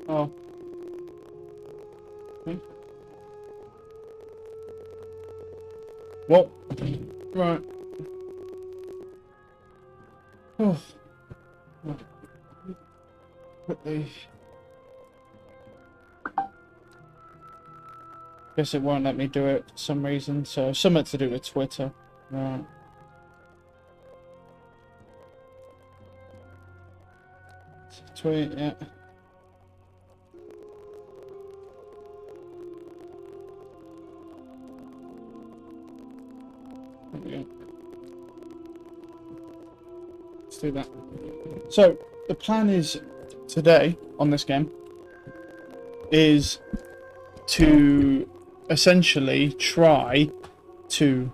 Oh. Okay. What? Right. Oh. Quickly. Guess it won't let me do it for some reason, so something to do with Twitter. Right. Tweet, yeah. There we go. Let's do that. So, the plan is today on this game is to essentially try to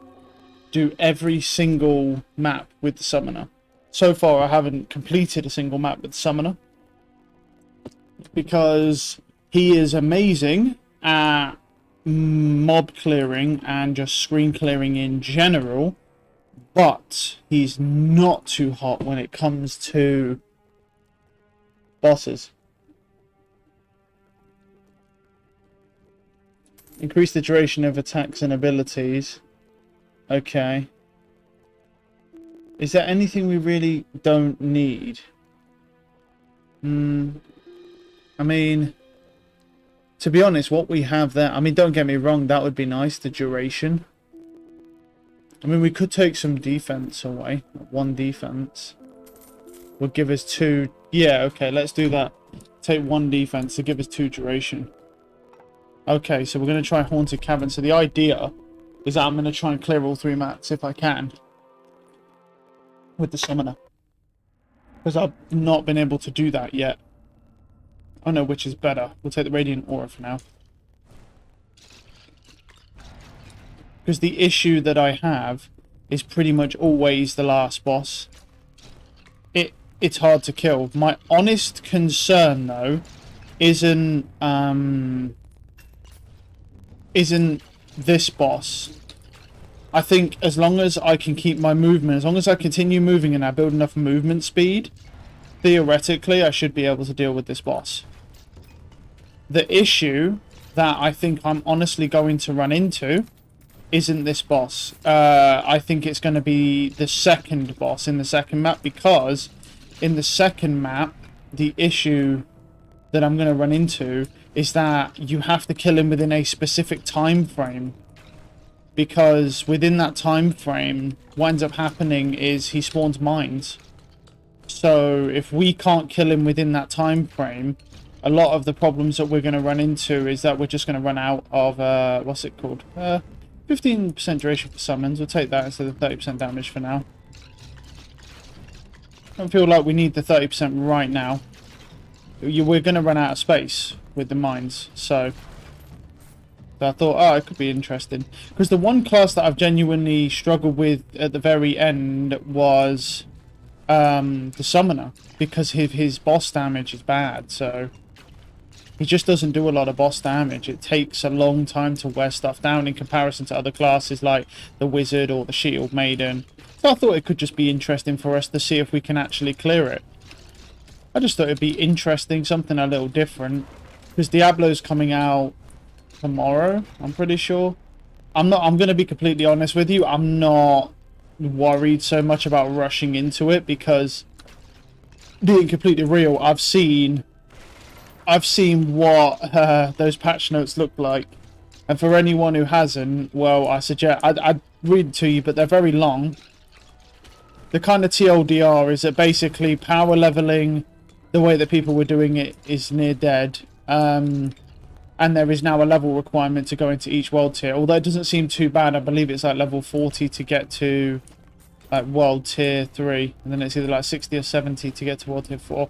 do every single map with the summoner. So far, I haven't completed a single map with the summoner because he is amazing at mob clearing and just screen clearing in general, but he's not too hot when it comes to bosses. Increase the duration of attacks and abilities. Okay. Is there anything we really don't need? I mean, to be honest, what we have there, I mean, don't get me wrong, that would be nice, the duration. I mean, we could take some defense away. One defense would give us 2. Yeah, okay, let's do that. Take 1 defense to give us 2 duration. Okay, so we're going to try Haunted Cavern. So the idea is that I'm going to try and clear all 3 maps if I can with the summoner, because I've not been able to do that yet. Oh no, which is better? We'll take the Radiant Aura for now, because the issue that I have is pretty much always the last boss. It's hard to kill. My honest concern though isn't this boss. I think as long as I can keep my movement, as long as I continue moving and I build enough movement speed, theoretically I should be able to deal with this boss. The issue that I think I'm honestly going to run into isn't this boss. I think it's going to be the second boss in the second map, because in the second map, the issue that I'm going to run into is that you have to kill him within a specific time frame, because within that time frame what ends up happening is he spawns mines. So if we can't kill him within that time frame, a lot of the problems that we're going to run into is that we're just going to run out of what's it called, 15% duration for summons. We'll take that instead of 30% damage for now. I don't feel like we need the 30% right now. We're going to run out of space with the mines, so I thought, oh, it could be interesting. Because the one class that I've genuinely struggled with at the very end was the Summoner, because his boss damage is bad, so he just doesn't do a lot of boss damage. It takes a long time to wear stuff down in comparison to other classes like the Wizard or the Shield Maiden. So I thought it could just be interesting for us to see if we can actually clear it. I just thought it'd be interesting, something a little different, because Diablo's coming out tomorrow, I'm pretty sure. I'm going to be completely honest with you, I'm not worried so much about rushing into it, because being completely real, I've seen what those patch notes look like, and for anyone who hasn't, well, I suggest I'd read it to you, but they're very long. The kind of TLDR is that basically power leveling, the way that people were doing it, is near dead. And there is now a level requirement to go into each world tier. Although it doesn't seem too bad. I believe it's like level 40 to get to world tier 3. And then it's either like 60 or 70 to get to world tier 4.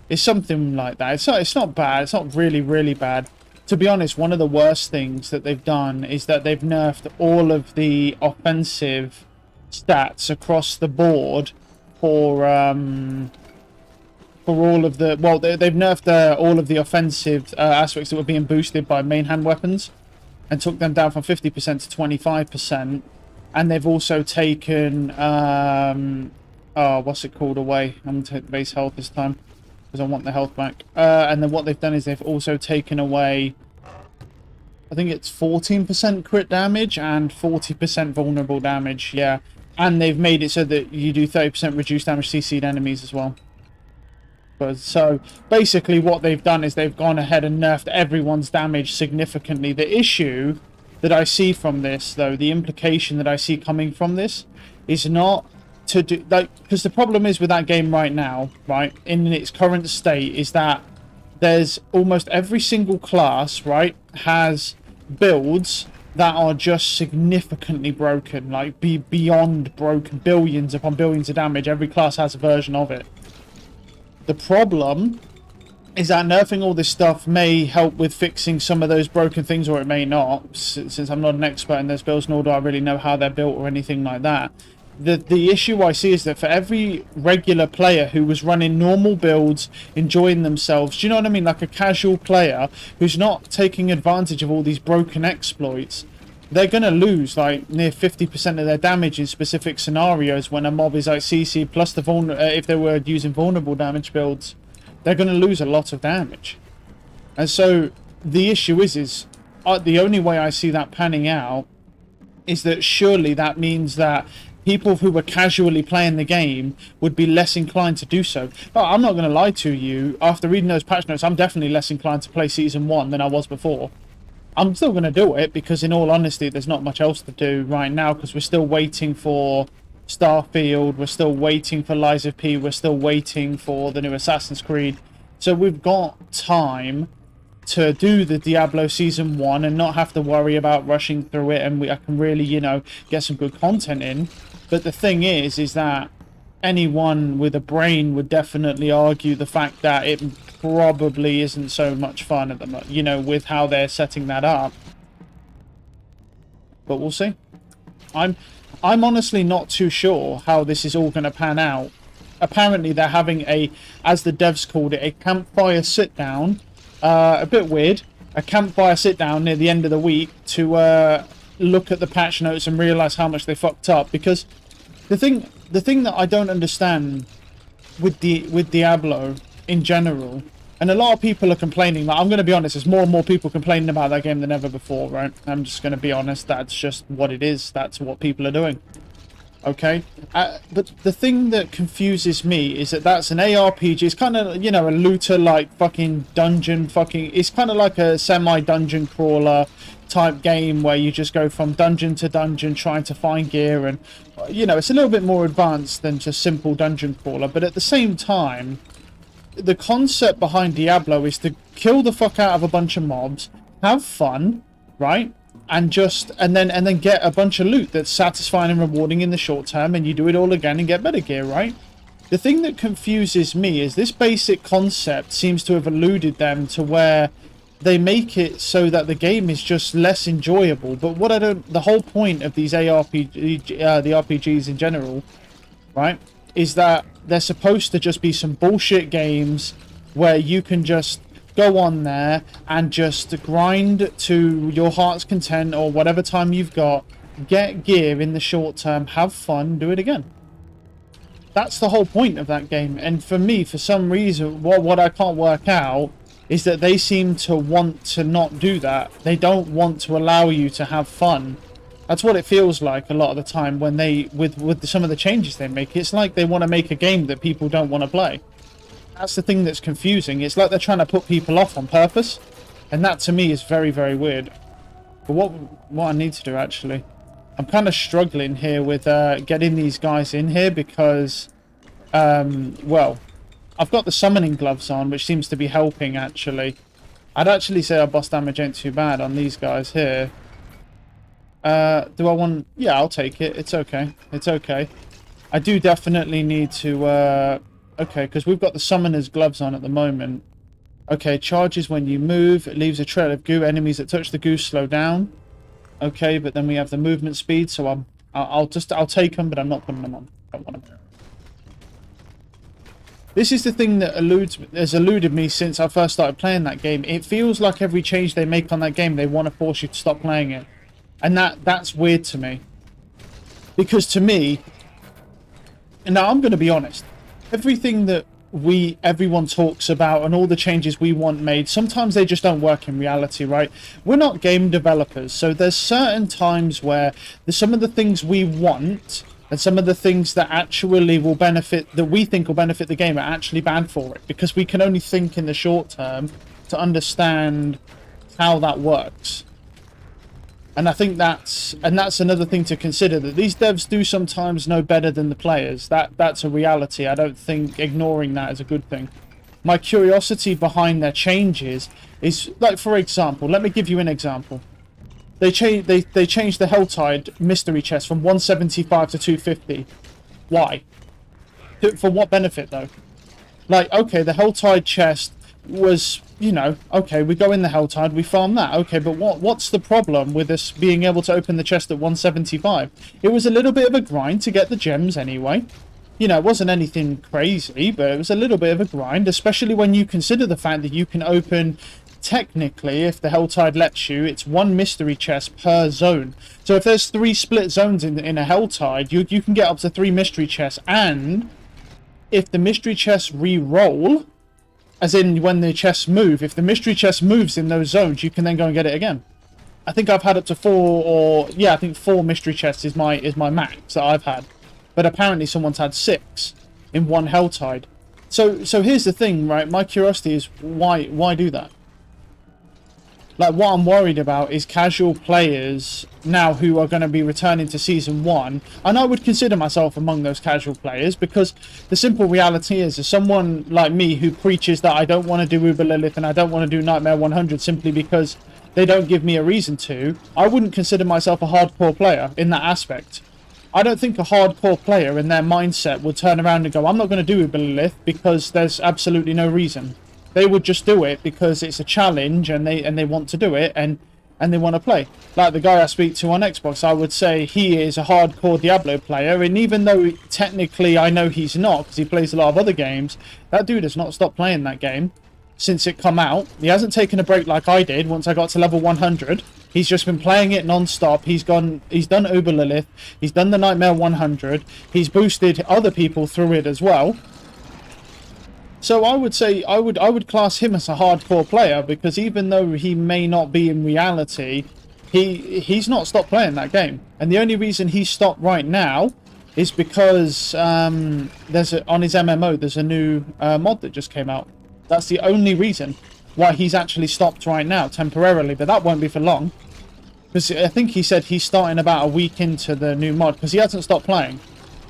It's something like that. It's not bad. It's not really, really bad. To be honest, one of the worst things that they've done is that they've nerfed all of the offensive stats across the board for all of the, well, they've nerfed all of the offensive aspects that were being boosted by main hand weapons, and took them down from 50% to 25%. And they've also taken what's it called away. I'm gonna take the base health this time. because I want the health back. And then what they've done is they've also taken away, I think it's 14% crit damage and 40% vulnerable damage. Yeah, and they've made it so that you do 30% reduced damage CC'd enemies as well. So basically what they've done is they've gone ahead and nerfed everyone's damage significantly. The issue that I see from this, though, the implication that I see coming from this is not to do, like, because the problem is with that game right now, right, in its current state, is that there's almost every single class, right, has builds that are just significantly broken, like beyond broken, billions upon billions of damage. Every class has a version of it. The problem is that nerfing all this stuff may help with fixing some of those broken things, or it may not, since I'm not an expert in those builds, nor do I really know how they're built or anything like that. The issue I see is that for every regular player who was running normal builds, enjoying themselves, do you know what I mean? Like a casual player who's not taking advantage of all these broken exploits, they're going to lose like near 50% of their damage in specific scenarios when a mob is like CC plus the if they were using vulnerable damage builds, they're going to lose a lot of damage. And so the issue is the only way I see that panning out is that surely that means that people who were casually playing the game would be less inclined to do so. But I'm not going to lie to you, after reading those patch notes, I'm definitely less inclined to play Season 1 than I was before. I'm still going to do it because, in all honesty, there's not much else to do right now because we're still waiting for Starfield, we're still waiting for Lies of P, we're still waiting for the new Assassin's Creed. So we've got time to do the Diablo Season 1 and not have to worry about rushing through it, and I can really, you know, get some good content in. But the thing is that anyone with a brain would definitely argue the fact that it probably isn't so much fun at the moment, you know, with how they're setting that up. But we'll see. I'm honestly not too sure how this is all going to pan out. Apparently they're having a, as the devs called it, a campfire sit down. A bit weird. A campfire sit down near the end of the week to look at the patch notes and realize how much they fucked up. Because the thing that I don't understand with Diablo in general, and a lot of people are complaining, like, I'm going to be honest, there's more and more people complaining about that game than ever before, right? I'm just going to be honest, that's just what it is, that's what people are doing. Okay? But the thing that confuses me is that that's an ARPG, it's kind of, you know, a looter-like fucking dungeon it's kind of like a semi-dungeon crawler type game where you just go from dungeon to dungeon trying to find gear, and, you know, it's a little bit more advanced than just simple dungeon crawler, but at the same time, the concept behind Diablo is to kill the fuck out of a bunch of mobs, have fun, right? And then get a bunch of loot that's satisfying and rewarding in the short term, and you do it all again and get better gear, right? The thing that confuses me is this basic concept seems to have eluded them to where they make it so that the game is just less enjoyable. But what the whole point of these the RPGs in general, right, is that they're supposed to just be some bullshit games where you can just go on there and just grind to your heart's content or whatever time you've got, get gear in the short term, have fun, do it again. That's the whole point of that game. And for me, for some reason, what I can't work out is that they seem to want to not do that. They don't want to allow you to have fun. That's what it feels like a lot of the time when they, with some of the changes they make. It's like they want to make a game that people don't want to play. That's the thing that's confusing. It's like they're trying to put people off on purpose. And that to me is very, very weird. But what I need to do actually, I'm kind of struggling here with getting these guys in here because, well, I've got the summoning gloves on, which seems to be helping actually. I'd actually say our boss damage ain't too bad on these guys here. Do I want... Yeah, I'll take it. It's okay. It's okay. I do definitely need to... Okay, because we've got the summoner's gloves on at the moment. Okay, charges when you move. It leaves a trail of goo. Enemies that touch the goo slow down. Okay, but then we have the movement speed, so I'll take them, but I'm not putting them on. I don't want them. This is the thing that has eluded me since I first started playing that game. It feels like every change they make on that game, they want to force you to stop playing it. And that's weird to me. Because to me, and now I'm going to be honest, everything that everyone talks about and all the changes we want made, sometimes they just don't work in reality, right? We're not game developers, so there's certain times where some of the things we want and some of the things that actually will benefit, that we think will benefit the game, are actually bad for it, because we can only think in the short term to understand how that works. And I think that's another thing to consider, that these devs do sometimes know better than the players. That's a reality. I don't think ignoring that is a good thing. My curiosity behind their changes is, like, for example, let me give you an example. They changed the Helltide mystery chest from 175 to 250. Why? For what benefit, though? Like, okay, the Helltide chest was, you know, okay, we go in the Helltide, we farm that, okay, but what's the problem with us being able to open the chest at 175? It was a little bit of a grind to get the gems anyway. You know, it wasn't anything crazy, but it was a little bit of a grind, especially when you consider the fact that you can open, technically, if the Helltide lets you, it's one mystery chest per zone. So if there's 3 split zones in a Helltide, you can get up to 3 mystery chests, and if the mystery chests re-roll, as in when the chests move, if the mystery chest moves in those zones, you can then go and get it again. I think I've had up to 4, or yeah, I think 4 mystery chests is my max that I've had. But apparently someone's had 6 in one Helltide. So here's the thing, right? My curiosity is why do that? Like, what I'm worried about is casual players now who are going to be returning to Season 1. And I would consider myself among those casual players, because the simple reality is, as someone like me who preaches that I don't want to do Uber Lilith and I don't want to do Nightmare 100 simply because they don't give me a reason to, I wouldn't consider myself a hardcore player in that aspect. I don't think a hardcore player in their mindset would turn around and go, I'm not going to do Uber Lilith because there's absolutely no reason. They would just do it because it's a challenge and they want to do it and they want to play. Like the guy I speak to on Xbox, I would say he is a hardcore Diablo player, and even though technically I know he's not because he plays a lot of other games, that dude has not stopped playing that game since it come out. He hasn't taken a break like I did once I got to level 100. He's just been playing it non-stop. He's done Uber Lilith, he's done the Nightmare 100, he's boosted other people through it as well. So I would say I would class him as a hardcore player, because even though he may not be in reality, he's not stopped playing that game. And the only reason he's stopped right now is because on his MMO there's a new mod that just came out. That's the only reason why he's actually stopped right now temporarily, but that won't be for long. Because I think he said he's starting about a week into the new mod, because he hasn't stopped playing,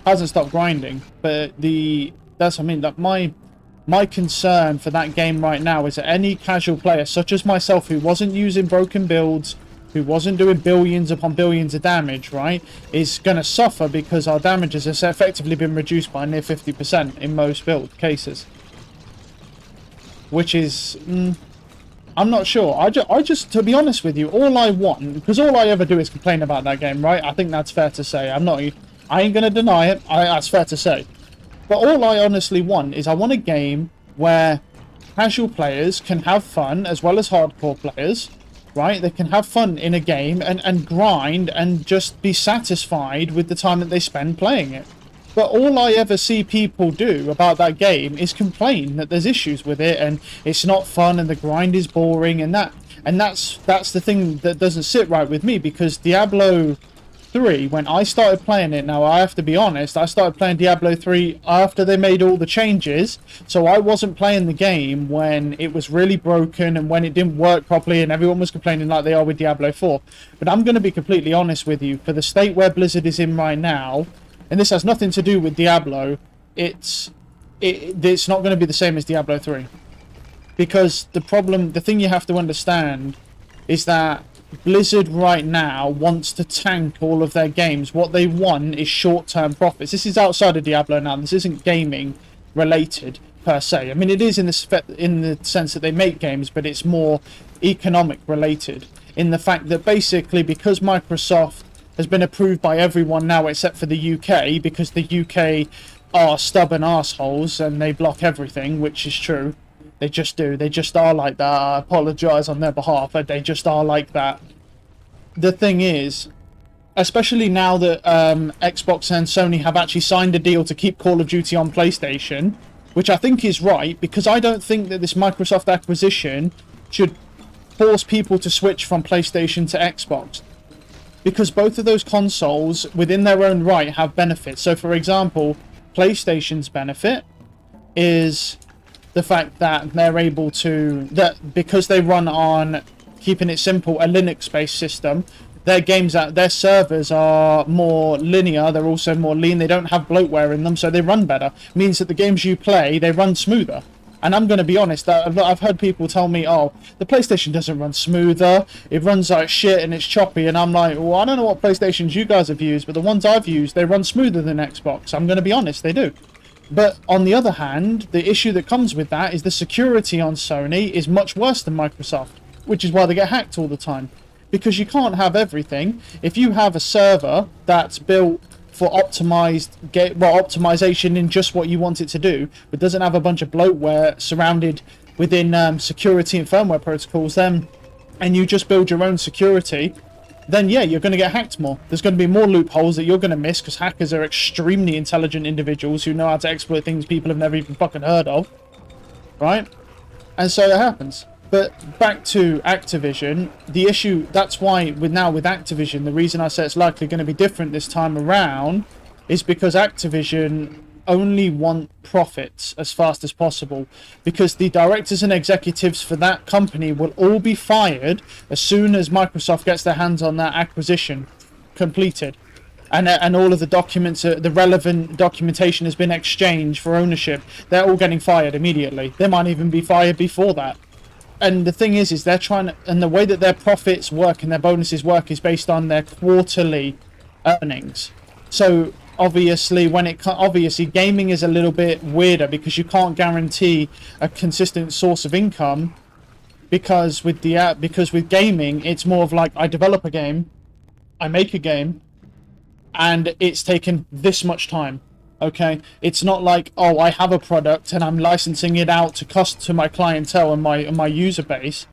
hasn't stopped grinding. But my concern for that game right now is that any casual player, such as myself, who wasn't using broken builds, who wasn't doing billions upon billions of damage, right, is going to suffer because our damages has effectively been reduced by near 50% in most build cases. Which is, I'm not sure. I just, to be honest with you, all I want, because all I ever do is complain about that game, right? I think that's fair to say. I ain't going to deny it. That's fair to say. But all I honestly want is I want a game where casual players can have fun as well as hardcore players, right? They can have fun in a game and grind and just be satisfied with the time that they spend playing it. But all I ever see people do about that game is complain that there's issues with it and it's not fun and the grind is boring, and that's the thing that doesn't sit right with me, because Diablo 3, when I started playing it, now I have to be honest, I started playing Diablo 3 after they made all the changes, so I wasn't playing the game when it was really broken and when it didn't work properly and everyone was complaining like they are with Diablo 4. But I'm going to be completely honest with you, for the state where Blizzard is in right now, and this has nothing to do with Diablo, it's not going to be the same as Diablo 3. Because the thing you have to understand is that Blizzard right now wants to tank all of their games. What they want is short-term profits. This is outside of Diablo now. This isn't gaming related per se. I mean, it is in the sense that they make games, but it's more economic related, in the fact that basically because Microsoft has been approved by everyone now except for the UK, because the UK are stubborn assholes and they block everything, which is true. They just do. They just are like that. I apologise on their behalf, but they just are like that. The thing is, especially now that Xbox and Sony have actually signed a deal to keep Call of Duty on PlayStation, which I think is right, because I don't think that this Microsoft acquisition should force people to switch from PlayStation to Xbox, because both of those consoles within their own right have benefits. So for example, PlayStation's benefit is the fact that they're able to, that because they run on, keeping it simple, a Linux-based system, their games, their servers are more linear, they're also more lean, they don't have bloatware in them, so they run better. Means that the games you play, they run smoother. And I'm going to be honest, I've heard people tell me, oh, the PlayStation doesn't run smoother, it runs like shit and it's choppy, and I'm like, well, I don't know what PlayStations you guys have used, but the ones I've used, they run smoother than Xbox. I'm going to be honest, they do. But on the other hand, the issue that comes with that is the security on Sony is much worse than Microsoft, which is why they get hacked all the time. Because you can't have everything. If you have a server that's built for optimization in just what you want it to do, but doesn't have a bunch of bloatware surrounded within security and firmware protocols, then, and you just build your own security, then yeah, you're going to get hacked more. There's going to be more loopholes that you're going to miss, because hackers are extremely intelligent individuals who know how to exploit things people have never even fucking heard of, right? And so it happens. But back to Activision, the issue, that's why with Activision, the reason I say it's likely going to be different this time around is because Activision only want profits as fast as possible, because the directors and executives for that company will all be fired as soon as Microsoft gets their hands on that acquisition completed, and all of the documents, the relevant documentation has been exchanged for ownership. They're all getting fired immediately. They might even be fired before that. And the thing is they're trying to, and the way that their profits work and their bonuses work is based on their quarterly earnings. So obviously obviously gaming is a little bit weirder, because you can't guarantee a consistent source of income, because with gaming it's more of like, I develop a game, I make a game, and it's taken this much time. Okay, it's not like, oh, I have a product and I'm licensing it out to my clientele and my user base,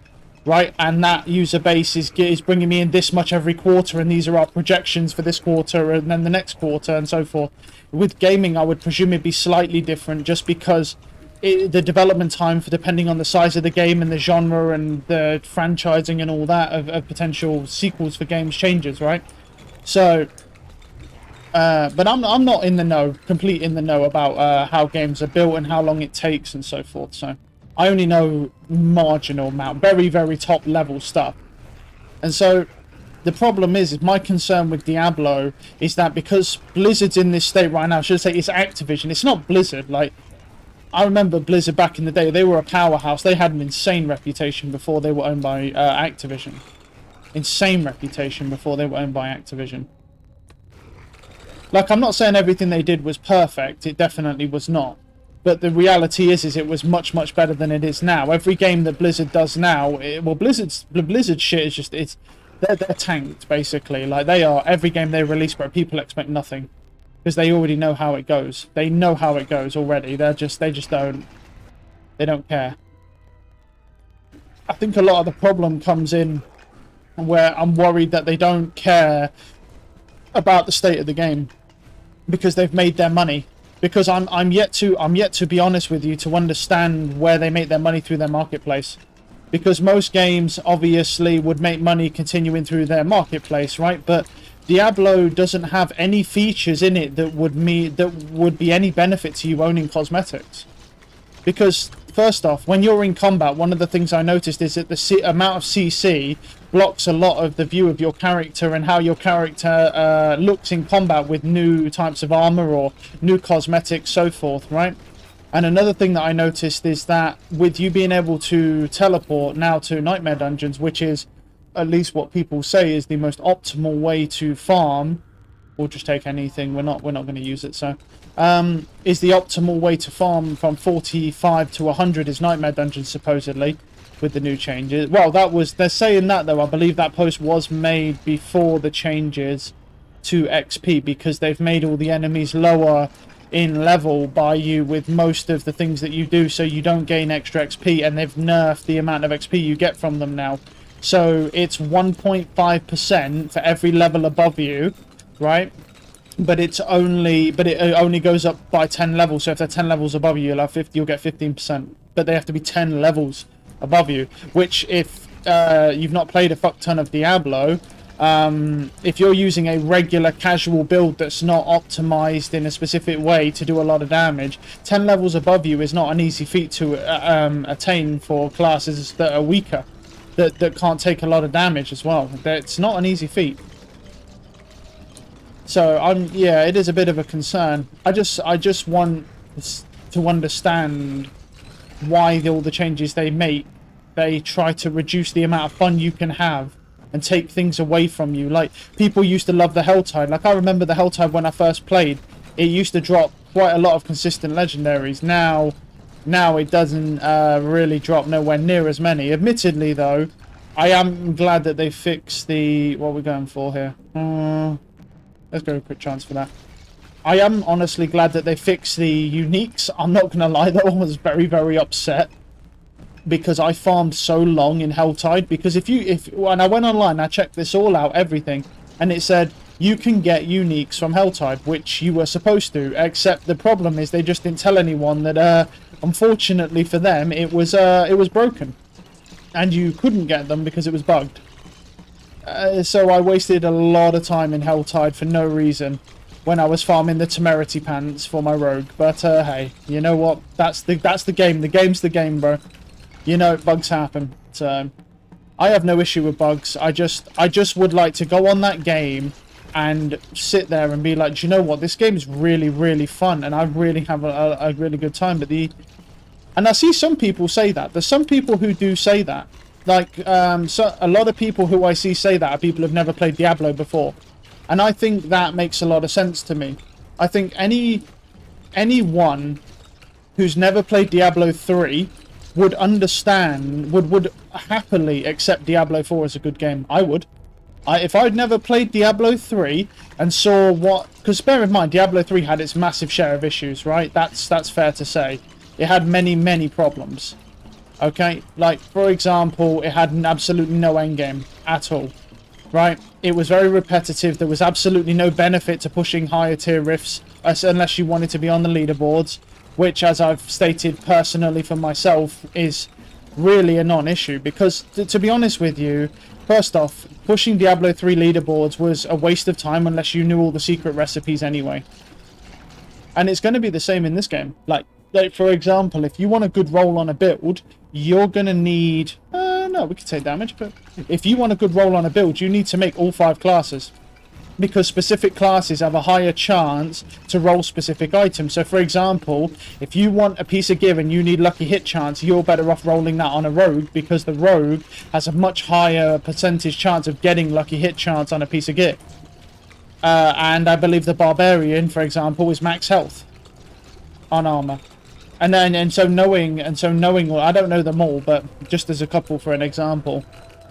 right? And that user base is bringing me in this much every quarter, and these are our projections for this quarter and then the next quarter and so forth. With gaming, I would presume it'd be slightly different, just because the development time, for depending on the size of the game and the genre and the franchising and all that of potential sequels for games changes, right? So. But I'm not in the know, complete in the know about how games are built and how long it takes and so forth. So I only know marginal amount, very, very top level stuff. And so the problem is my concern with Diablo is that because Blizzard's in this state right now, I should say it's Activision, it's not Blizzard. Like, I remember Blizzard back in the day, they were a powerhouse. They had an insane reputation before they were owned by Activision. Insane reputation before they were owned by Activision. Like, I'm not saying everything they did was perfect. It definitely was not. But the reality is it was much, much better than it is now. Every game that Blizzard does now, the Blizzard shit is just, they're tanked, basically. Like, they are, every game they release, but people expect nothing. Because they already know how it goes. They know how it goes already. They just don't care. I think a lot of the problem comes in where I'm worried that they don't care about the state of the game, because they've made their money. Because I'm yet to be honest with you, to understand where they make their money through their marketplace. Because most games obviously would make money continuing through their marketplace, right? But Diablo doesn't have any features in it that would be any benefit to you owning cosmetics. Because first off, when you're in combat, one of the things I noticed is that the amount of CC blocks a lot of the view of your character and how your character looks in combat with new types of armor or new cosmetics, so forth, right? And another thing that I noticed is that with you being able to teleport now to Nightmare Dungeons, which is at least what people say is the most optimal way to farm, we'll just take anything, we're not going to use it, so is the optimal way to farm from 45 to 100 is Nightmare Dungeons, supposedly, with the new changes. Well, they're saying that though, I believe that post was made before the changes to XP, because they've made all the enemies lower in level by you with most of the things that you do, so you don't gain extra XP, and they've nerfed the amount of XP you get from them now. So it's 1.5% for every level above you, right? but it only goes up by 10 levels. So if they're 10 levels above you, you'll get 15%. But they have to be 10 levels above you. Which, if you've not played a fuck ton of Diablo, if you're using a regular casual build that's not optimized in a specific way to do a lot of damage, 10 levels above you is not an easy feat to attain for classes that are weaker, that can't take a lot of damage as well. It's not an easy feat. So yeah, it is a bit of a concern. I just want to understand why all the changes they make, they try to reduce the amount of fun you can have and take things away from you. Like, people used to love the Helltide. Like, I remember the Helltide when I first played. It used to drop quite a lot of consistent legendaries. Now it doesn't really drop nowhere near as many. Admittedly, though, I am glad that they fixed the... What are we going for here? Let's go a quick chance for that. I am honestly glad that they fixed the uniques. I'm not going to lie, that one was very, very upset. Because I farmed so long in Helltide. Because when I went online, I checked this all out, everything. And it said, you can get uniques from Helltide, which you were supposed to. Except the problem is they just didn't tell anyone that, unfortunately for them, it was broken. And you couldn't get them because it was bugged. So I wasted a lot of time in Helltide for no reason when I was farming the Temerity Pants for my rogue. But hey, you know what? That's the game. The game's the game, bro. You know, bugs happen. So I have no issue with bugs. I just would like to go on that game and sit there and be like, do you know what? This game is really, really fun, and I really have a really good time. And I see some people say that. There's some people who do say that. Like, so a lot of people who I see say that are people who've never played Diablo before. And I think that makes a lot of sense to me. I think anyone who's never played Diablo 3 would understand, would happily accept Diablo 4 as a good game. I would. If I'd never played Diablo 3 and saw what... Because bear in mind, Diablo 3 had its massive share of issues, right? That's fair to say. It had many, many problems. Okay, like, for example, it had absolutely no endgame at all, right? It was very repetitive. There was absolutely no benefit to pushing higher tier rifts unless you wanted to be on the leaderboards, which, as I've stated personally for myself, is really a non-issue. Because, to be honest with you, first off, pushing Diablo 3 leaderboards was a waste of time unless you knew all the secret recipes anyway. And it's going to be the same in this game. Like, for example, if you want a good roll on a build, you're going to need... no, we can take damage, but... If you want a good roll on a build, you need to make all 5 classes. Because specific classes have a higher chance to roll specific items. So, for example, if you want a piece of gear and you need lucky hit chance, you're better off rolling that on a rogue, because the rogue has a much higher percentage chance of getting lucky hit chance on a piece of gear. And I believe the barbarian, for example, is max health on armor. And so knowing, well, I don't know them all, but just as a couple for an example,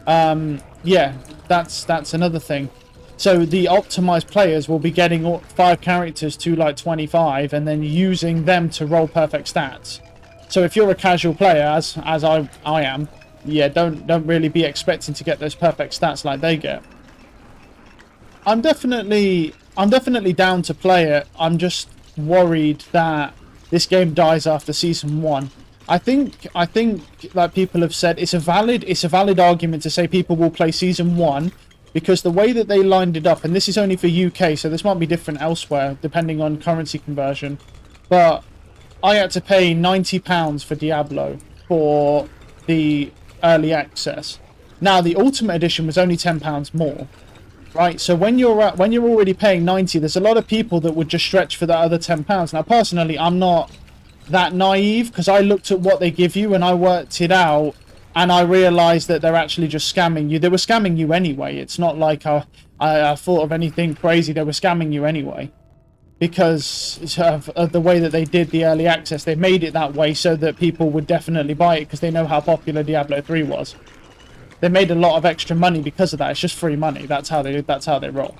yeah, that's another thing. So the optimized players will be getting 5 characters to like 25, and then using them to roll perfect stats. So if you're a casual player, as I am, yeah, don't really be expecting to get those perfect stats like they get. I'm definitely down to play it. I'm just worried that this game dies after season 1. I think like people have said, it's a valid argument to say people will play season 1, because the way that they lined it up, and this is only for UK, so this might be different elsewhere depending on currency conversion, but I had to pay £90 for Diablo for the early access. Now the Ultimate Edition was only £10 more. Right, so when you're already paying 90, there's a lot of people that would just stretch for that other £10. Now, personally, I'm not that naive, because I looked at what they give you and I worked it out, and I realised that they're actually just scamming you. They were scamming you anyway. It's not like I thought of anything crazy. They were scamming you anyway, because of the way that they did the early access. They made it that way so that people would definitely buy it, because they know how popular Diablo 3 was. They made a lot of extra money because of that. It's just free money. That's how they roll.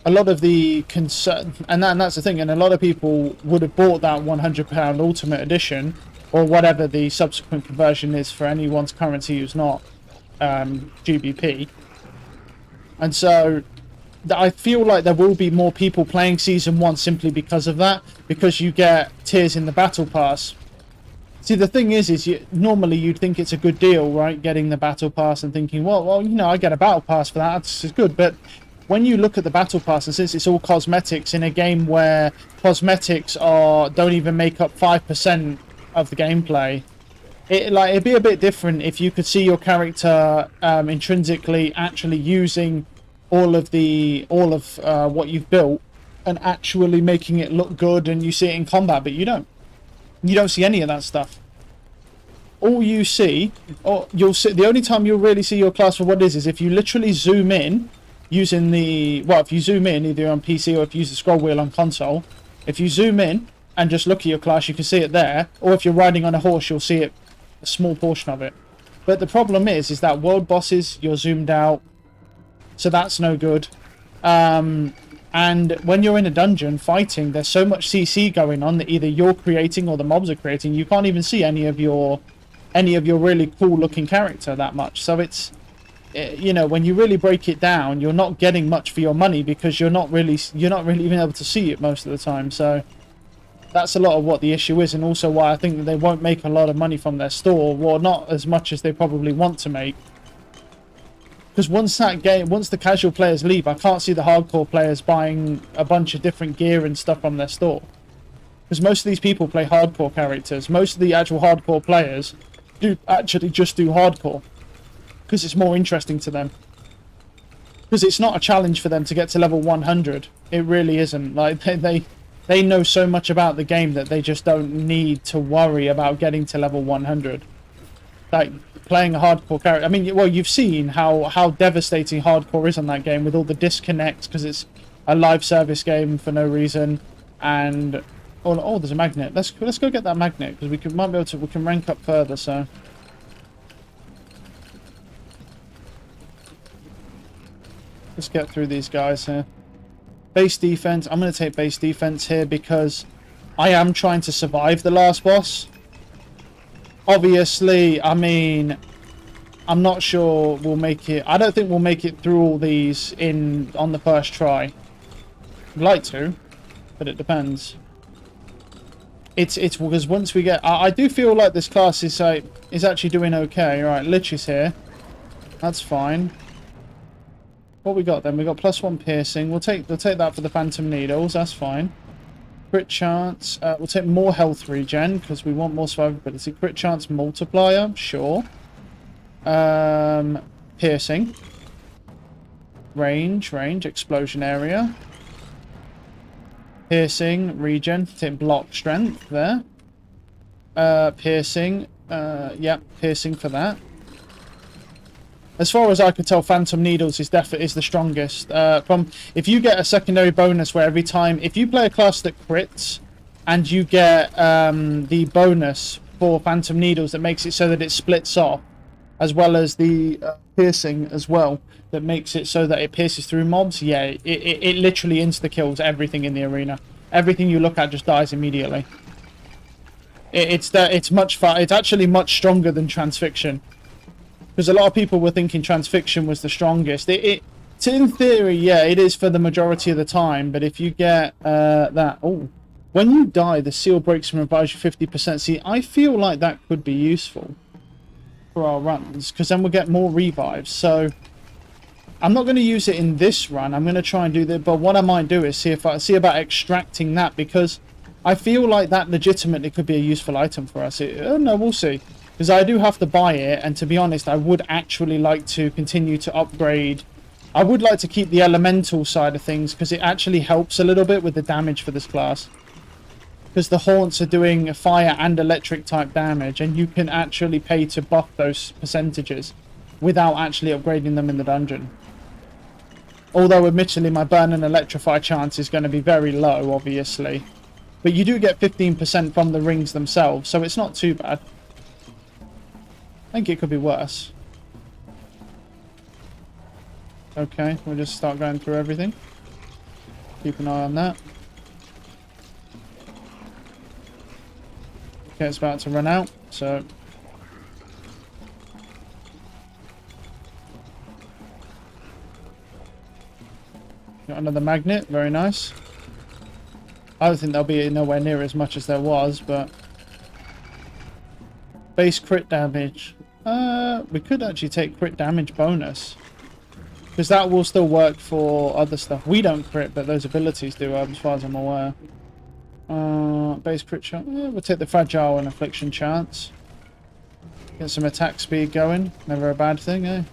A lot of the concern, and that's the thing, and a lot of people would have bought that £100 Ultimate Edition, or whatever the subsequent conversion is for anyone's currency who's not GBP. And so I feel like there will be more people playing Season 1 simply because of that, because you get tiers in the Battle Pass. See, the thing is normally you'd think it's a good deal, right? Getting the Battle Pass and thinking, well, you know, I get a Battle Pass for that, that's good. But when you look at the Battle Pass, and since it's all cosmetics in a game where cosmetics don't even make up 5% of the gameplay, it'd be a bit different if you could see your character intrinsically actually using all of what you've built and actually making it look good, and you see it in combat, but you don't see any of that stuff. All you see, or you'll see, the only time you'll really see your class for what it is if you literally zoom in using if you zoom in either on PC or if you use the scroll wheel on console, if you zoom in and just look at your class, you can see it there, or if you're riding on a horse, you'll see it, a small portion of it. But the problem is that world bosses, you're zoomed out, so that's no good. And when you're in a dungeon fighting, there's so much CC going on that either you're creating or the mobs are creating. You can't even see any of your really cool looking character that much. So it's, you know, when you really break it down, you're not getting much for your money because you're not really even able to see it most of the time. So that's a lot of what the issue is, and also why I think that they won't make a lot of money from their store, well, not as much as they probably want to make. Because once the casual players leave, I can't see the hardcore players buying a bunch of different gear and stuff from their store. Because most of these people play hardcore characters. Most of the actual hardcore players do actually just do hardcore. Because it's more interesting to them. Because it's not a challenge for them to get to level 100. It really isn't. Like, they know so much about the game that they just don't need to worry about getting to level 100. Like, playing a hardcore character, I mean, well, you've seen how devastating hardcore is on that game with all the disconnects, because it's a live service game for no reason. And oh, there's a magnet. Let's go get that magnet, because we can rank up further. So let's get through these guys here. Base defense. I'm going to take base defense here because I am trying to survive the last boss. Obviously, I mean, I'm not sure we'll make it. I don't think we'll make it through all these on the first try. I'd like to, but it depends. It's because once we get, I do feel like this class is actually doing okay. All right, Lich is here. That's fine. What we got then? We got +1 piercing. We'll take that for the Phantom Needles. That's fine. Crit chance. We'll take more health regen because we want more survivability. Crit chance multiplier. Sure. Piercing. Range. Explosion area. Piercing. Regen. Take block strength there. Piercing. Yep. Piercing for that. As far as I could tell, Phantom Needles is the strongest. If you get a secondary bonus where every time, if you play a class that crits, and you get the bonus for Phantom Needles that makes it so that it splits off, as well as the piercing as well, that makes it so that it pierces through mobs, yeah, it literally insta-kills everything in the arena. Everything you look at just dies immediately. It's actually much stronger than Transfixion. Because a lot of people were thinking Transfixion was the strongest. In theory, yeah, it is for the majority of the time. But if you get that... Oh, when you die, the seal breaks and revives you 50%. See, I feel like that could be useful for our runs. Because then we'll get more revives. So, I'm not going to use it in this run. I'm going to try and do that. But what I might do is see about extracting that. Because I feel like that legitimately could be a useful item for us. No, we'll see. Because I do have to buy it, and to be honest, I would actually like to continue to upgrade. I would like to keep the elemental side of things, because it actually helps a little bit with the damage for this class. Because the haunts are doing fire and electric type damage, and you can actually pay to buff those percentages without actually upgrading them in the dungeon. Although, admittedly, my burn and electrify chance is going to be very low, obviously. But you do get 15% from the rings themselves, so it's not too bad. I think it could be worse. Okay, we'll just start going through everything. Keep an eye on that. Okay, it's about to run out, so... another magnet. Very nice. I don't think there'll be nowhere near as much as there was, but... Base crit damage. We could actually take crit damage bonus. Because that will still work for other stuff. We don't crit, but those abilities do, as far as I'm aware. Base crit shot. We'll take the fragile and affliction chance. Get some attack speed going. Never a bad thing, eh?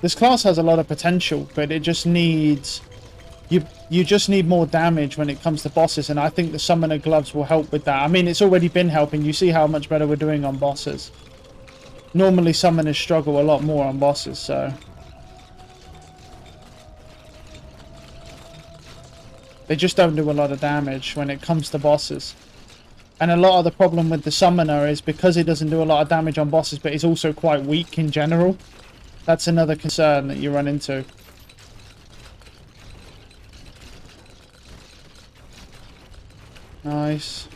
This class has a lot of potential, but it just needs... You just need more damage when it comes to bosses, and I think the summoner gloves will help with that. I mean, it's already been helping. You see how much better we're doing on bosses. Normally, summoners struggle a lot more on bosses, so... They just don't do a lot of damage when it comes to bosses. And a lot of the problem with the summoner is because he doesn't do a lot of damage on bosses, but he's also quite weak in general. That's another concern that you run into. Nice.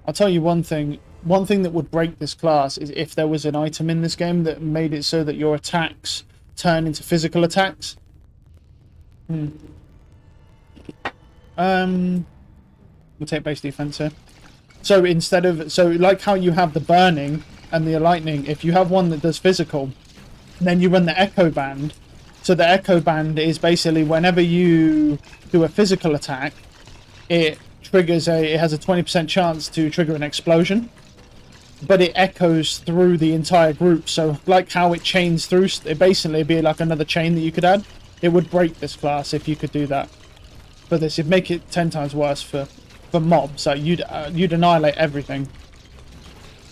I'll tell you one thing. One thing that would break this class is if there was an item in this game that made it so that your attacks turn into physical attacks. We'll take base defense here. So instead of... So like how you have the burning and the lightning, if you have one that does physical, then you run the echo band. So the echo band is basically whenever you do a physical attack, it triggers it has a 20% chance to trigger an explosion. But it echoes through the entire group. So like how it chains through, it basically would be like another chain that you could add. It would break this class if you could do that. For this, it'd make it 10 times worse for mobs. Like you'd annihilate everything.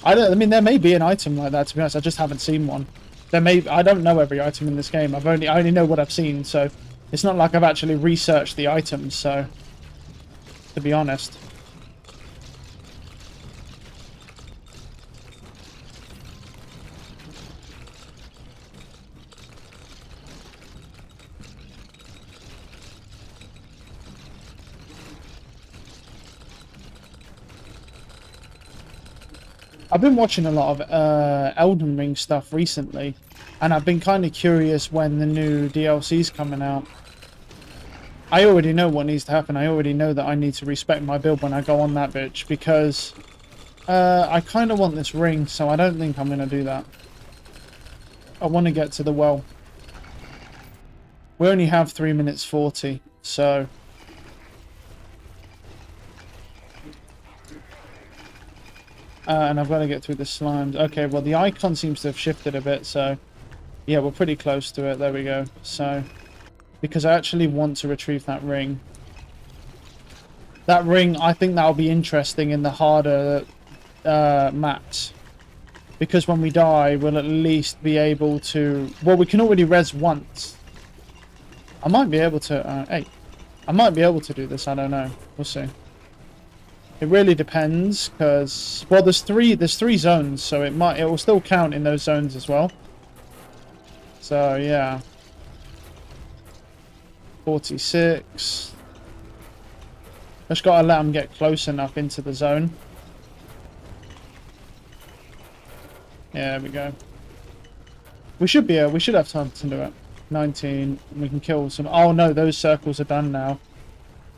I mean, there may be an item like that, to be honest. I just haven't seen one. I don't know every item in this game. I only know what I've seen, so it's not like I've actually researched the items, so to be honest. I've been watching a lot of Elden Ring stuff recently, and I've been kind of curious when the new DLC's coming out. I already know what needs to happen. I already know that I need to respect my build when I go on that bitch, because I kind of want this ring, so I don't think I'm going to do that. I want to get to the well. We only have 3 minutes 40, so... and I've got to get through the slimes. Okay, well, the icon seems to have shifted a bit, so... Yeah, we're pretty close to it. There we go. So... Because I actually want to retrieve that ring. That ring, I think that'll be interesting in the harder maps. Because when we die, we'll at least be able to... Well, we can already res once. I might be able to... hey. I might be able to do this. I don't know. We'll see. It really depends, because... Well, there's three zones, so it will still count in those zones as well. So, yeah. 46. Just gotta let them get close enough into the zone. Yeah, there we go. We should have time to do it. 19. We can kill some... Oh no, those circles are done now.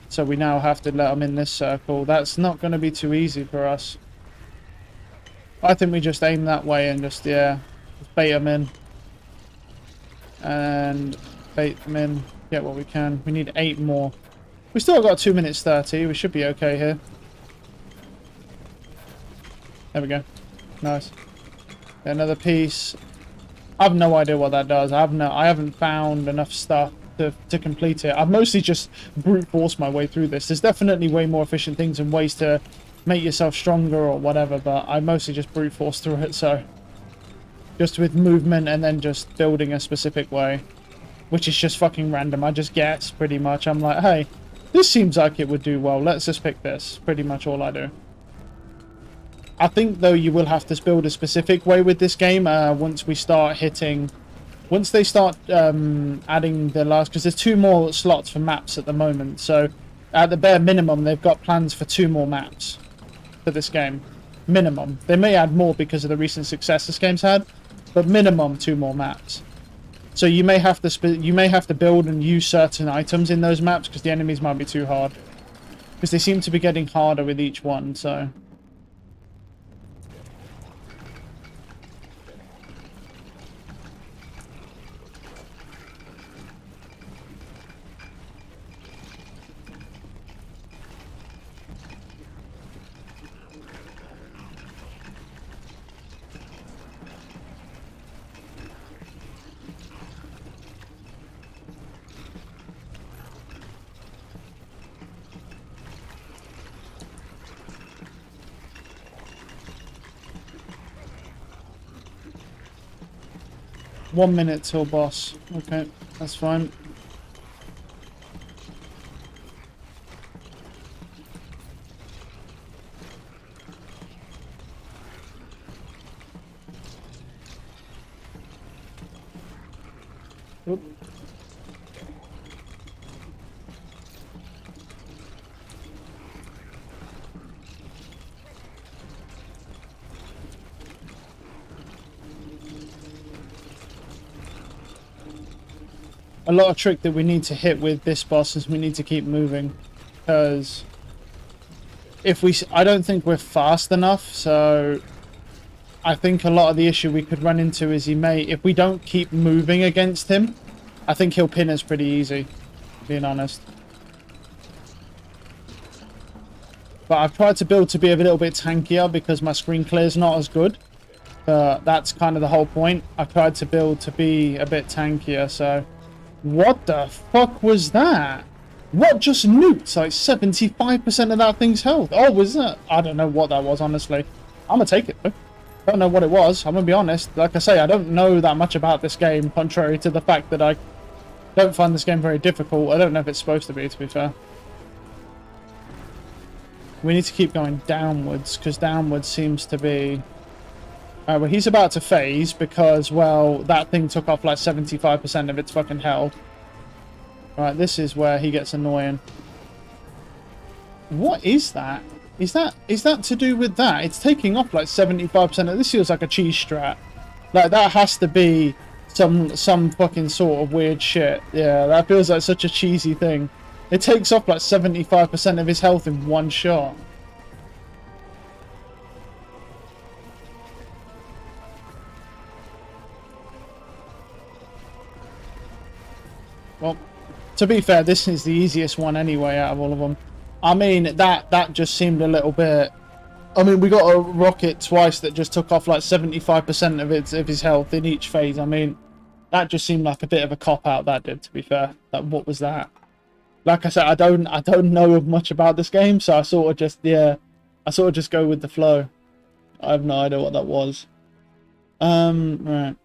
So we now have to let them in this circle. That's not going to be too easy for us. I think we just aim that way and just, yeah, just bait them in. And bait them in. Get what we can. We need 8 more. We still got 2 minutes 30. We should be okay here. There we go. Nice. Another piece. I have no idea what that does. I haven't found enough stuff to complete it. I've mostly just brute forced my way through this. There's definitely way more efficient things and ways to make yourself stronger or whatever, but I mostly just brute forced through it, so just with movement and then just building a specific way, which is just fucking random. I just guess pretty much. I'm like, hey, this seems like it would do well. Let's just pick this. Pretty much all I do. I think though you will have to build a specific way with this game once we start hitting... Once they start adding the last... Because there's 2 more slots for maps at the moment. So at the bare minimum, they've got plans for 2 more maps for this game. Minimum. They may add more because of the recent success this game's had, but minimum 2 more maps. So you may have to build and use certain items in those maps because the enemies might be too hard. Because they seem to be getting harder with each one, so... One minute till boss. Okay, that's fine. Oop. A lot of trick that we need to hit with this boss is we need to keep moving, because I don't think we're fast enough, so I think a lot of the issue we could run into is if we don't keep moving against him, I think he'll pin us pretty easy, being honest. But I've tried to build to be a little bit tankier because my screen clear's not as good. That's kind of the whole point. I've tried to build to be a bit tankier, so... What the fuck was that? What just nuked like 75% of that thing's health? Oh, was that? I don't know what that was, honestly. I'm gonna take it, though. Don't know what it was, I'm gonna be honest. Like I say, I don't know that much about this game, contrary to the fact that I don't find this game very difficult. I don't know if it's supposed to be fair. We need to keep going downwards, because downwards seems to be... Alright, well, he's about to phase because, well, that thing took off like 75% of its fucking health. Right, this is where he gets annoying. What is that? Is that to do with that? It's taking off like 75% of... This feels like a cheese strat. Like, that has to be some fucking sort of weird shit. Yeah, that feels like such a cheesy thing. It takes off like 75% of his health in one shot. Well, to be fair, this is the easiest one anyway out of all of them. I mean, that just seemed a little bit... I mean, we got a rocket twice that just took off like 75% of his health in each phase. I mean, that just seemed like a bit of a cop-out, that did, to be fair. What was that? Like I said, I don't know much about this game, so I sort of just go with the flow. I have no idea what that was. Right.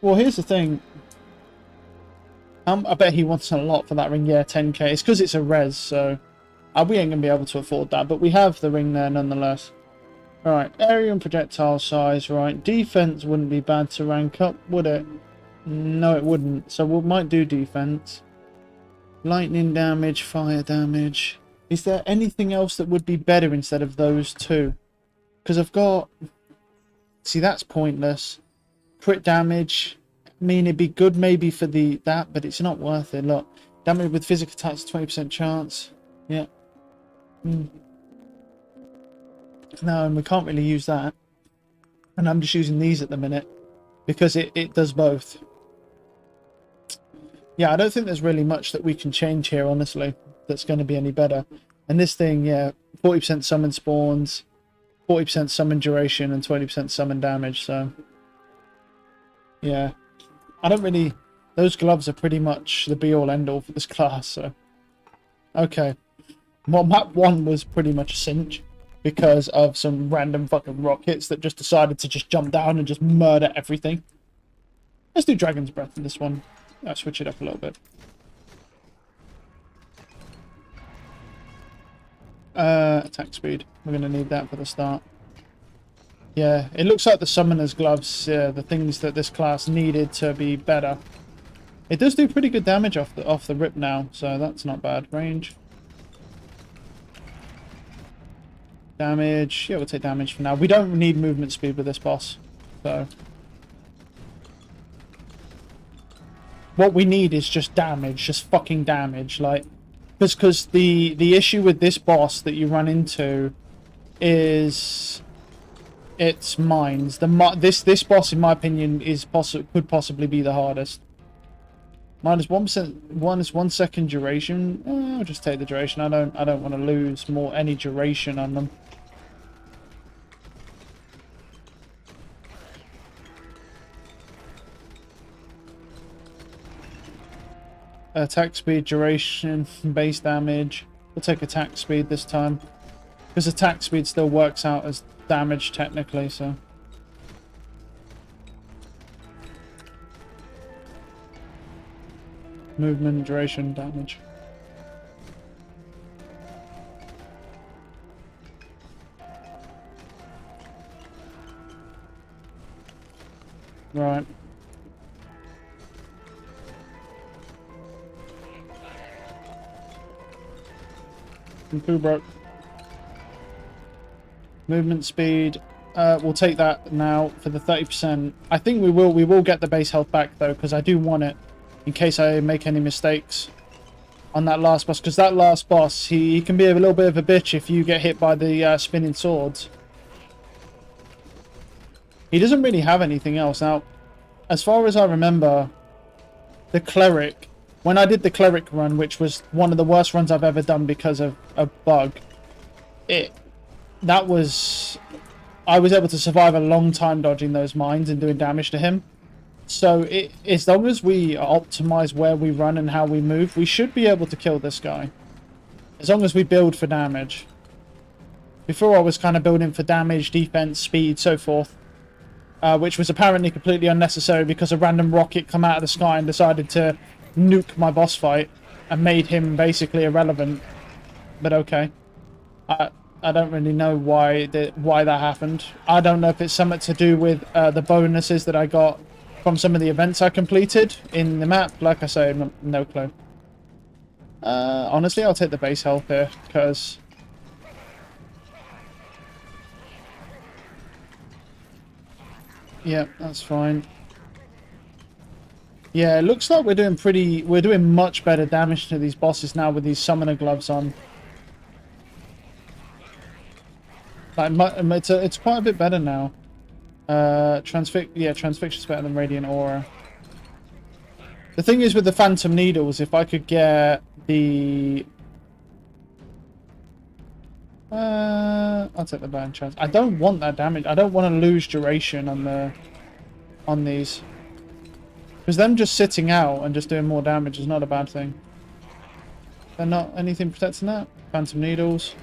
Well, here's the thing. I bet he wants a lot for that ring. Yeah, 10k. It's because it's a res, so we ain't going to be able to afford that. But we have the ring there nonetheless. Alright, area and projectile size, right. Defense wouldn't be bad to rank up, would it? No, it wouldn't. So we might do defense. Lightning damage, fire damage. Is there anything else that would be better instead of those two? Because I've got... See, that's pointless. Crit damage... I mean, it'd be good maybe for that, but it's not worth it. Look, damage with physical attacks, 20% chance. Yeah. No, and we can't really use that. And I'm just using these at the minute because it does both. Yeah, I don't think there's really much that we can change here, honestly, that's going to be any better. And this thing, yeah, 40% summon spawns, 40% summon duration, and 20% summon damage, so... Yeah. I don't really... Those gloves are pretty much the be-all, end-all for this class, so... Okay. Well, map 1 was pretty much a cinch because of some random fucking rockets that just decided to just jump down and just murder everything. Let's do Dragon's Breath in this one. I'll switch it up a little bit. Attack speed. We're going to need that for the start. Yeah, it looks like the Summoner's Gloves, the things that this class needed to be better. It does do pretty good damage off the rip now, so that's not bad. Range. Damage. Yeah, we'll take damage for now. We don't need movement speed with this boss. So what we need is just damage. Just fucking damage. Like, because the issue with this boss that you run into is its mines. This boss, in my opinion, could possibly be the hardest. Minus 1%, minus 1 second duration. I'll just take the duration. I don't want to lose any duration on them. Attack speed, duration, base damage. We'll take attack speed this time, because attack speed still works out as damage technically. So. Movement, duration, damage. Right. Poo broke. Movement speed. We'll take that now for the 30%. I think we will get the base health back though, because I do want it. In case I make any mistakes on that last boss. Because that last boss, he can be a little bit of a bitch if you get hit by the spinning swords. He doesn't really have anything else. Now, as far as I remember, the cleric, when I did the cleric run, which was one of the worst runs I've ever done because of a bug, I was able to survive a long time dodging those mines and doing damage to him. So as long as we optimize where we run and how we move, we should be able to kill this guy. As long as we build for damage. Before I was kind of building for damage, defense, speed, so forth. Which was apparently completely unnecessary because a random rocket come out of the sky and decided to nuke my boss fight and made him basically irrelevant. But okay. I don't really know why that happened. I don't know if it's something to do with the bonuses that I got from some of the events I completed in the map. Like I say, no clue. Honestly, I'll take the base health here, because yeah, that's fine. Yeah, it looks like we're doing much better damage to these bosses now with these summoner gloves on. Like, it's quite a bit better now. Transfixion's better than Radiant Aura. The thing is with the Phantom Needles, if I could get the... I'll take the burn chance. I don't want that damage. I don't want to lose duration on these. Because them just sitting out and just doing more damage is not a bad thing. They're not anything protecting that. Phantom Needles.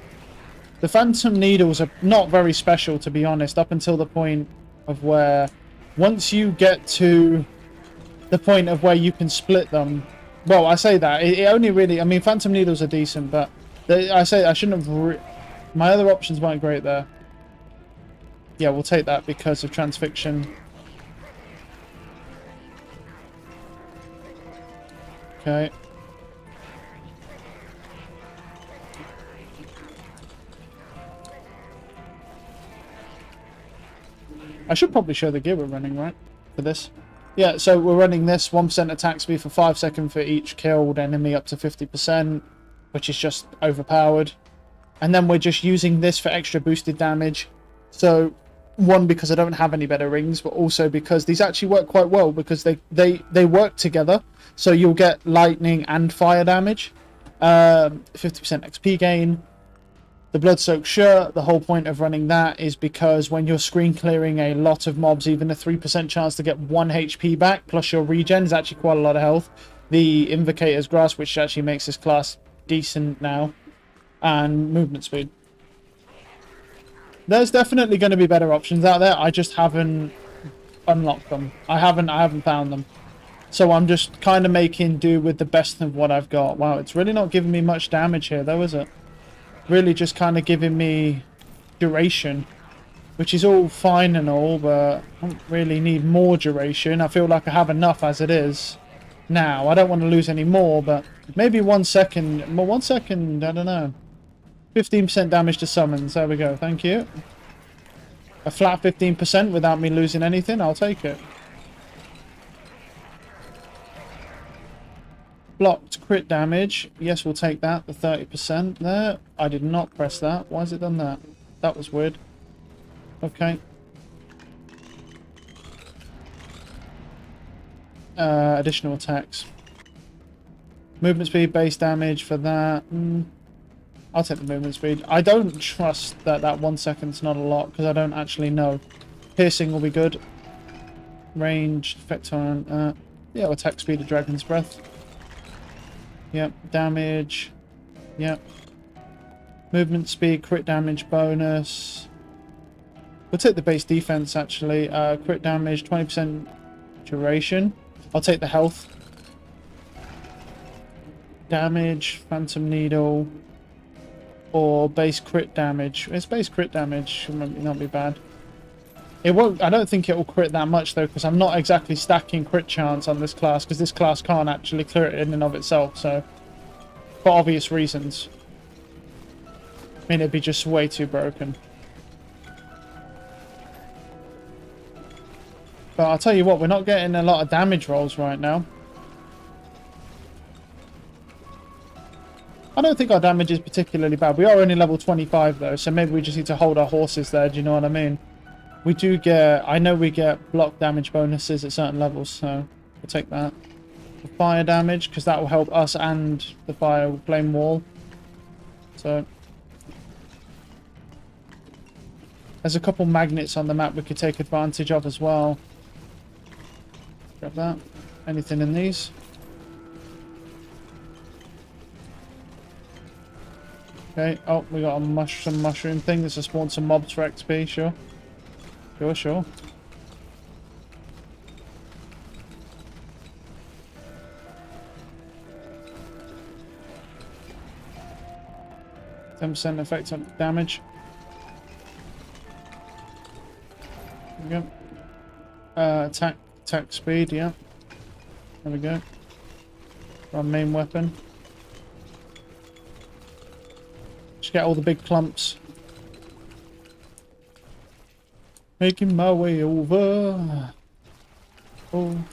The Phantom Needles are not very special, to be honest, up until the point of where, once you get to the point of where you can split them. Well, I say that it only really, I mean, Phantom Needles are decent, but I shouldn't have. My other options weren't great there. Yeah, we'll take that because of Transfixion. Okay. I should probably show the gear we're running, right? For this. Yeah, so we're running this 1% attack speed for 5 seconds for each killed enemy up to 50%, which is just overpowered. And then we're just using this for extra boosted damage. So, one, because I don't have any better rings, but also because these actually work quite well because they work together. So you'll get lightning and fire damage. 50% XP gain. The Blood-Soaked Shirt, the whole point of running that is because when you're screen clearing a lot of mobs, even a 3% chance to get 1 HP back, plus your regen is actually quite a lot of health. The Invocator's Grasp, which actually makes this class decent now. And movement speed. There's definitely going to be better options out there. I just haven't unlocked them. I haven't found them. So I'm just kind of making do with the best of what I've got. Wow, it's really not giving me much damage here though, is it? Really just kind of giving me duration, which is all fine and all, but I don't really need more duration. I feel like I have enough as it is now. I don't want to lose any more, but maybe 1 second. Well, 1 second, I don't know. 15% damage to summons. There we go. Thank you. A flat 15% without me losing anything. I'll take it. Blocked crit damage. Yes, we'll take that. The 30% there. I did not press that. Why has it done that? That was weird. Okay. Additional attacks. Movement speed, base damage for that. I'll take the movement speed. I don't trust that 1 second's not a lot because I don't actually know. Piercing will be good. Range, effect on. Yeah, attack speed of Dragon's Breath. Yep, damage. Yep. Movement speed, crit damage bonus. We'll take the base defense actually. Crit damage, 20% duration. I'll take the health. Damage, Phantom Needle, or base crit damage. It's base crit damage, should not be bad. It won't. I don't think it will crit that much though, because I'm not exactly stacking crit chance on this class, because this class can't actually clear it in and of itself. So, for obvious reasons. I mean, it'd be just way too broken. But I'll tell you what, we're not getting a lot of damage rolls right now. I don't think our damage is particularly bad. We are only level 25 though, so maybe we just need to hold our horses there, do you know what I mean? We do get, I know we get block damage bonuses at certain levels, so we'll take that. The fire damage, because that will help us and the fire flame wall. So, there's a couple magnets on the map we could take advantage of as well. Grab that. Anything in these? Okay, oh, we got some mushroom thing. This will spawn some mobs for XP, sure. Sure. 10% effect on damage. There we go. Attack speed, yeah. There we go. Our main weapon. Just get all the big clumps. Making my way over. Oh.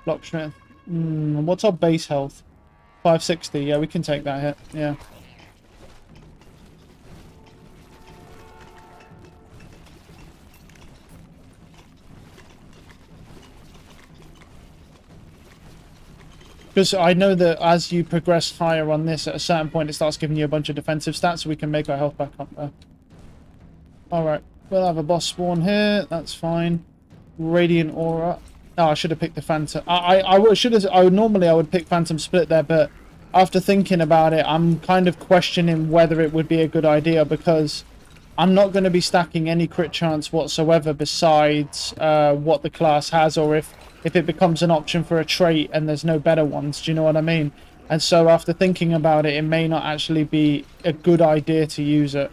Block strength. What's our base health? 560. Yeah, we can take that hit. Yeah. Because I know that as you progress higher on this, at a certain point it starts giving you a bunch of defensive stats, so we can make our health back up there. Alright, we'll have a boss spawn here, that's fine. Radiant Aura. Oh, I should have picked the Phantom. Normally I would pick Phantom Split there, but after thinking about it, I'm kind of questioning whether it would be a good idea, because I'm not going to be stacking any crit chance whatsoever besides what the class has, or if it becomes an option for a trait and there's no better ones, do you know what I mean? And so after thinking about it, it may not actually be a good idea to use it.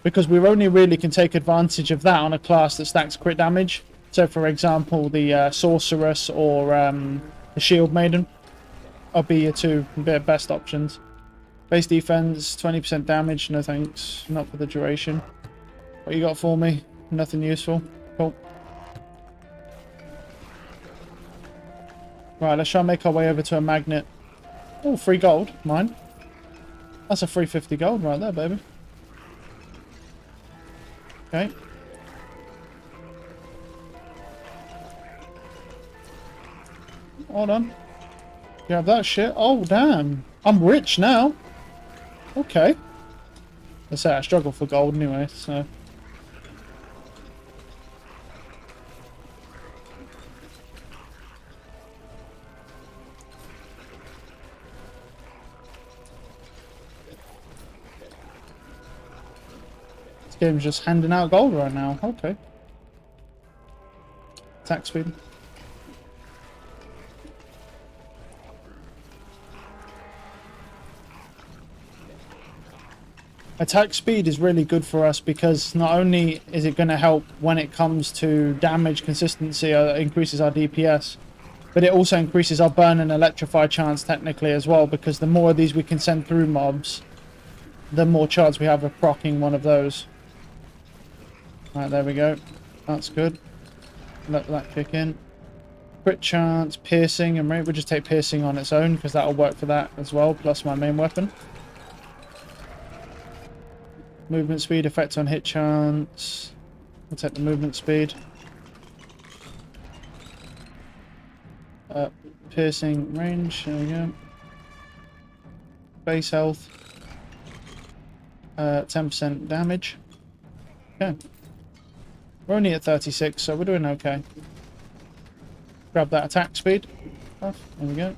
Because we only really can take advantage of that on a class that stacks crit damage. So for example, the Sorceress or the Shield Maiden will be your two best options. Base defense, 20% damage, no thanks. Not for the duration. What you got for me? Nothing useful. Cool. Right, let's try and make our way over to a magnet. Oh, free gold. Mine. That's a free 50 gold right there, baby. Okay. Hold on. Grab that shit. Oh, damn. I'm rich now. Okay. Let's say I struggle for gold anyway, so... Game's just handing out gold right now. Okay. Attack speed. Attack speed is really good for us because not only is it going to help when it comes to damage consistency, increases our DPS, But it also increases our burn and electrify chance technically as well, because the more of these we can send through mobs, the more chance we have of proccing one of those. Alright, there we go. That's good. Let that kick in. Crit chance, piercing, and we'll just take piercing on its own, because that'll work for that as well, plus my main weapon. Movement speed, effect on hit chance. We'll take the movement speed. Piercing range, there we go. Base health. 10% damage. Okay. We're only at 36, so we're doing okay. Grab that attack speed. There we go.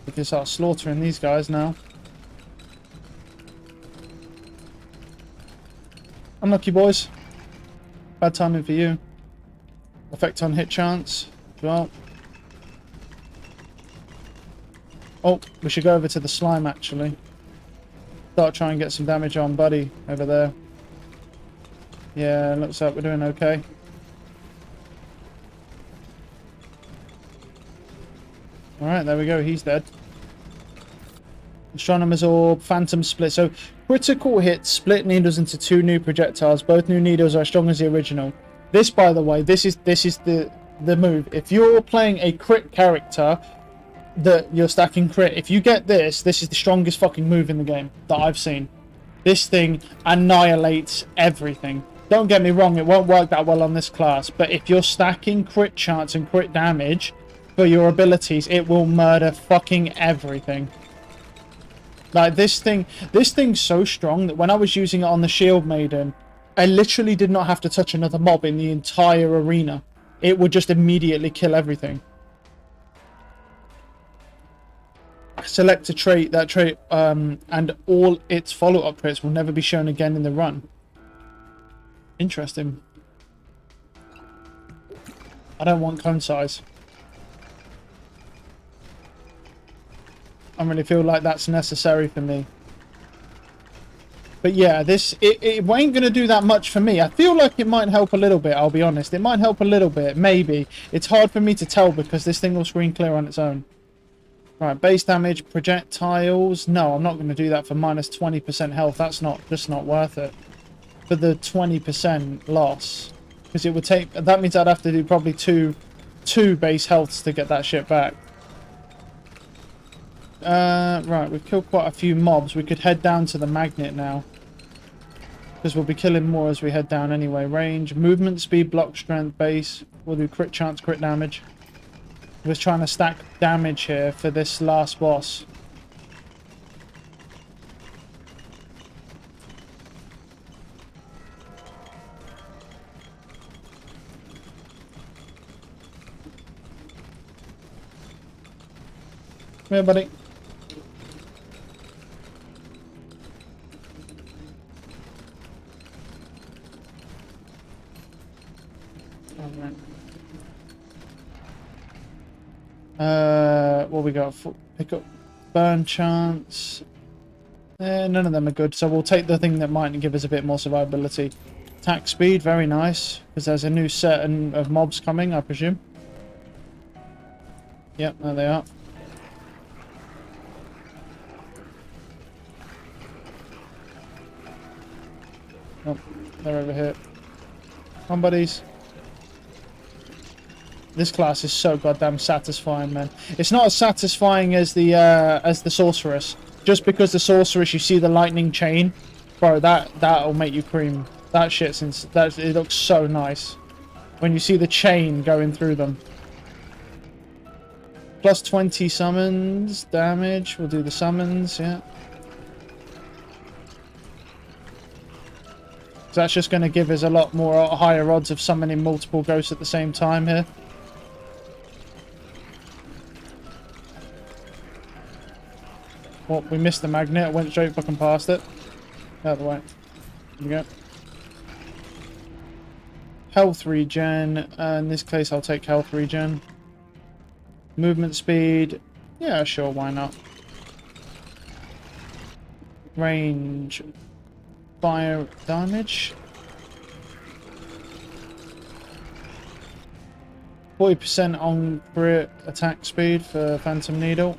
We can start slaughtering these guys now. Unlucky, boys. Bad timing for you. Effect on hit chance as well. Oh, we should go over to the slime actually. Start trying and get some damage on Buddy over there. Yeah, looks like we're doing okay. Alright, there we go. He's dead. Astronomer's Orb, Phantom Split. So, critical hits split needles into 2 new projectiles. Both new needles are as strong as the original. This, by the way, this is the move. If you're playing a crit character that you're stacking crit, if you get this is the strongest fucking move in the game that I've seen. This thing annihilates everything. Don't get me wrong, it won't work that well on this class, but if you're stacking crit chance and crit damage for your abilities, it will murder fucking everything. Like, this thing's so strong that when I was using it on the Shield Maiden, I literally did not have to touch another mob in the entire arena. It would just immediately kill everything. Select a trait. That trait and all its follow-up traits will never be shown again in the run. Interesting. I don't want cone size. I don't really feel like that's necessary for me. But yeah, it ain't going to do that much for me. I feel like it might help a little bit, I'll be honest. It might help a little bit, maybe. It's hard for me to tell because this thing will screen clear on its own. Right, base damage, projectiles. No, I'm not going to do that for minus 20% health. That's just not worth it. For the 20% loss. Because it would take... That means I'd have to do probably two base healths to get that shit back. Right, we've killed quite a few mobs. We could head down to the magnet now. Because we'll be killing more as we head down anyway. Range, movement, speed, block, strength, base. We'll do crit chance, crit damage. We're trying to stack damage here for this last boss. Come here, buddy. What we got? Pick up burn chance. None of them are good, so we'll take the thing that might give us a bit more survivability. Attack speed, very nice, because there's a new set of mobs coming, I presume. Yep, there they are. Oh, they're over here. Come on, buddies. This class is so goddamn satisfying, man. It's not as satisfying as the sorceress. Just because the sorceress, you see the lightning chain, bro. That'll make you cream. That shit, it looks so nice when you see the chain going through them. Plus 20 summons damage. We'll do the summons, yeah. So that's just going to give us a lot more higher odds of summoning multiple ghosts at the same time here. Oh, we missed the magnet. I went straight fucking past it. Out of the way. There we go. Health regen. In this case, I'll take health regen. Movement speed. Yeah, sure, why not? Range. Fire damage. 40% on crit attack speed for Phantom Needle.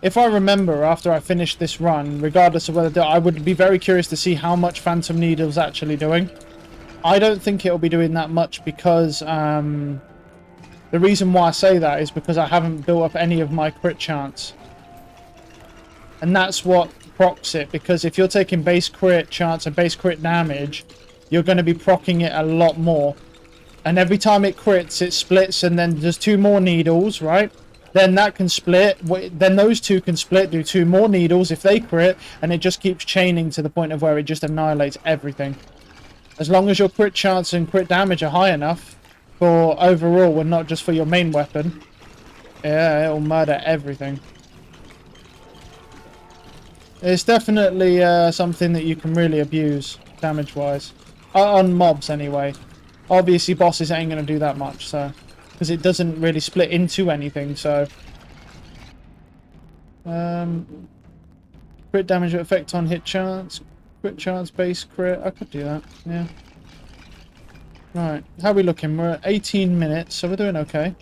If I remember, after I finish this run, regardless of whether I would be very curious to see how much Phantom Needle's actually doing. I don't think it'll be doing that much because the reason why I say that is because I haven't built up any of my crit chance. And that's what procs it, because if you're taking base crit chance and base crit damage, you're going to be proccing it a lot more. And every time it crits, it splits, and then there's 2 more needles, right? Then that can split. Then those 2 can split, do 2 more needles if they crit, and it just keeps chaining to the point of where it just annihilates everything. As long as your crit chance and crit damage are high enough for overall and not just for your main weapon, yeah, it'll murder everything. It's definitely something that you can really abuse damage-wise. On mobs, anyway. Obviously, bosses ain't going to do that much, so... Because it doesn't really split into anything, so... Crit damage effect on hit chance. Crit chance, base crit. I could do that, yeah. Right, how are we looking? We're at 18 minutes, so we're doing okay.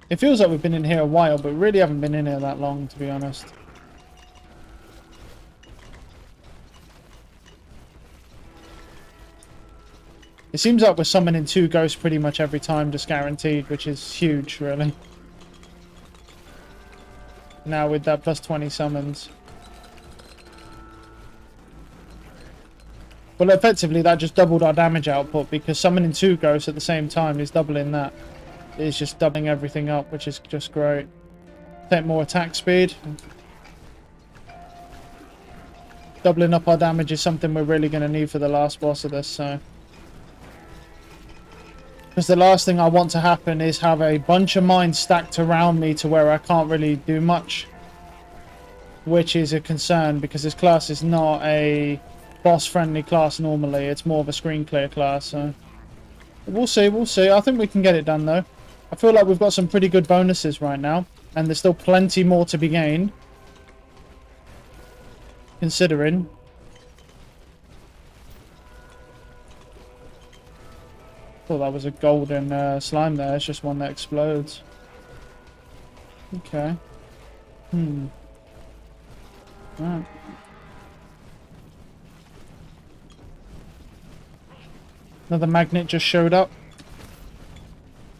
It feels like we've been in here a while, but really haven't been in here that long, to be honest. It seems like we're summoning 2 ghosts pretty much every time, just guaranteed, which is huge, really. Now with that plus 20 summons. Well, effectively, that just doubled our damage output, because summoning 2 ghosts at the same time is doubling that. It's just doubling everything up, which is just great. Take more attack speed. Doubling up our damage is something we're really going to need for the last boss of this, so... Because the last thing I want to happen is have a bunch of mines stacked around me to where I can't really do much. Which is a concern, because this class is not a boss-friendly class normally. It's more of a screen clear class, so... We'll see, we'll see. I think we can get it done, though. I feel like we've got some pretty good bonuses right now. And there's still plenty more to be gained. Considering. Thought that was a golden slime there. It's just one that explodes. Okay. Right. Another magnet just showed up.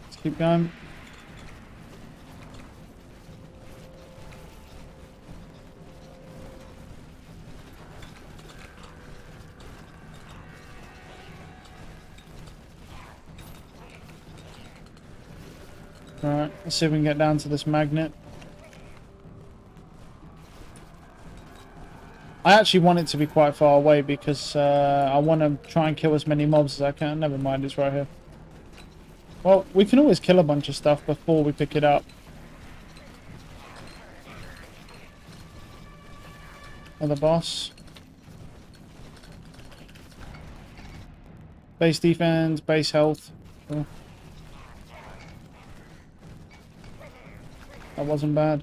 Let's keep going. Alright, let's see if we can get down to this magnet. I actually want it to be quite far away because I want to try and kill as many mobs as I can. Never mind, it's right here. Well, we can always kill a bunch of stuff before we pick it up. Another boss. Base defense, base health. Cool. That wasn't bad.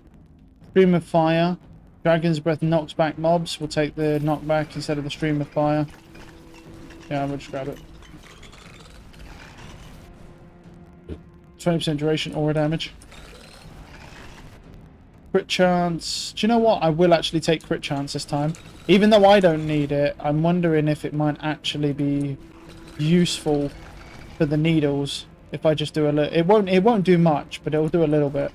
Stream of fire. Dragon's breath knocks back mobs. We'll take the knockback instead of the stream of fire. Yeah, we'll just grab it. 20% duration aura damage. Crit chance. Do you know what? I will actually take crit chance this time. Even though I don't need it, I'm wondering if it might actually be useful for the needles if I just do a little. It won't do much, but it'll do a little bit.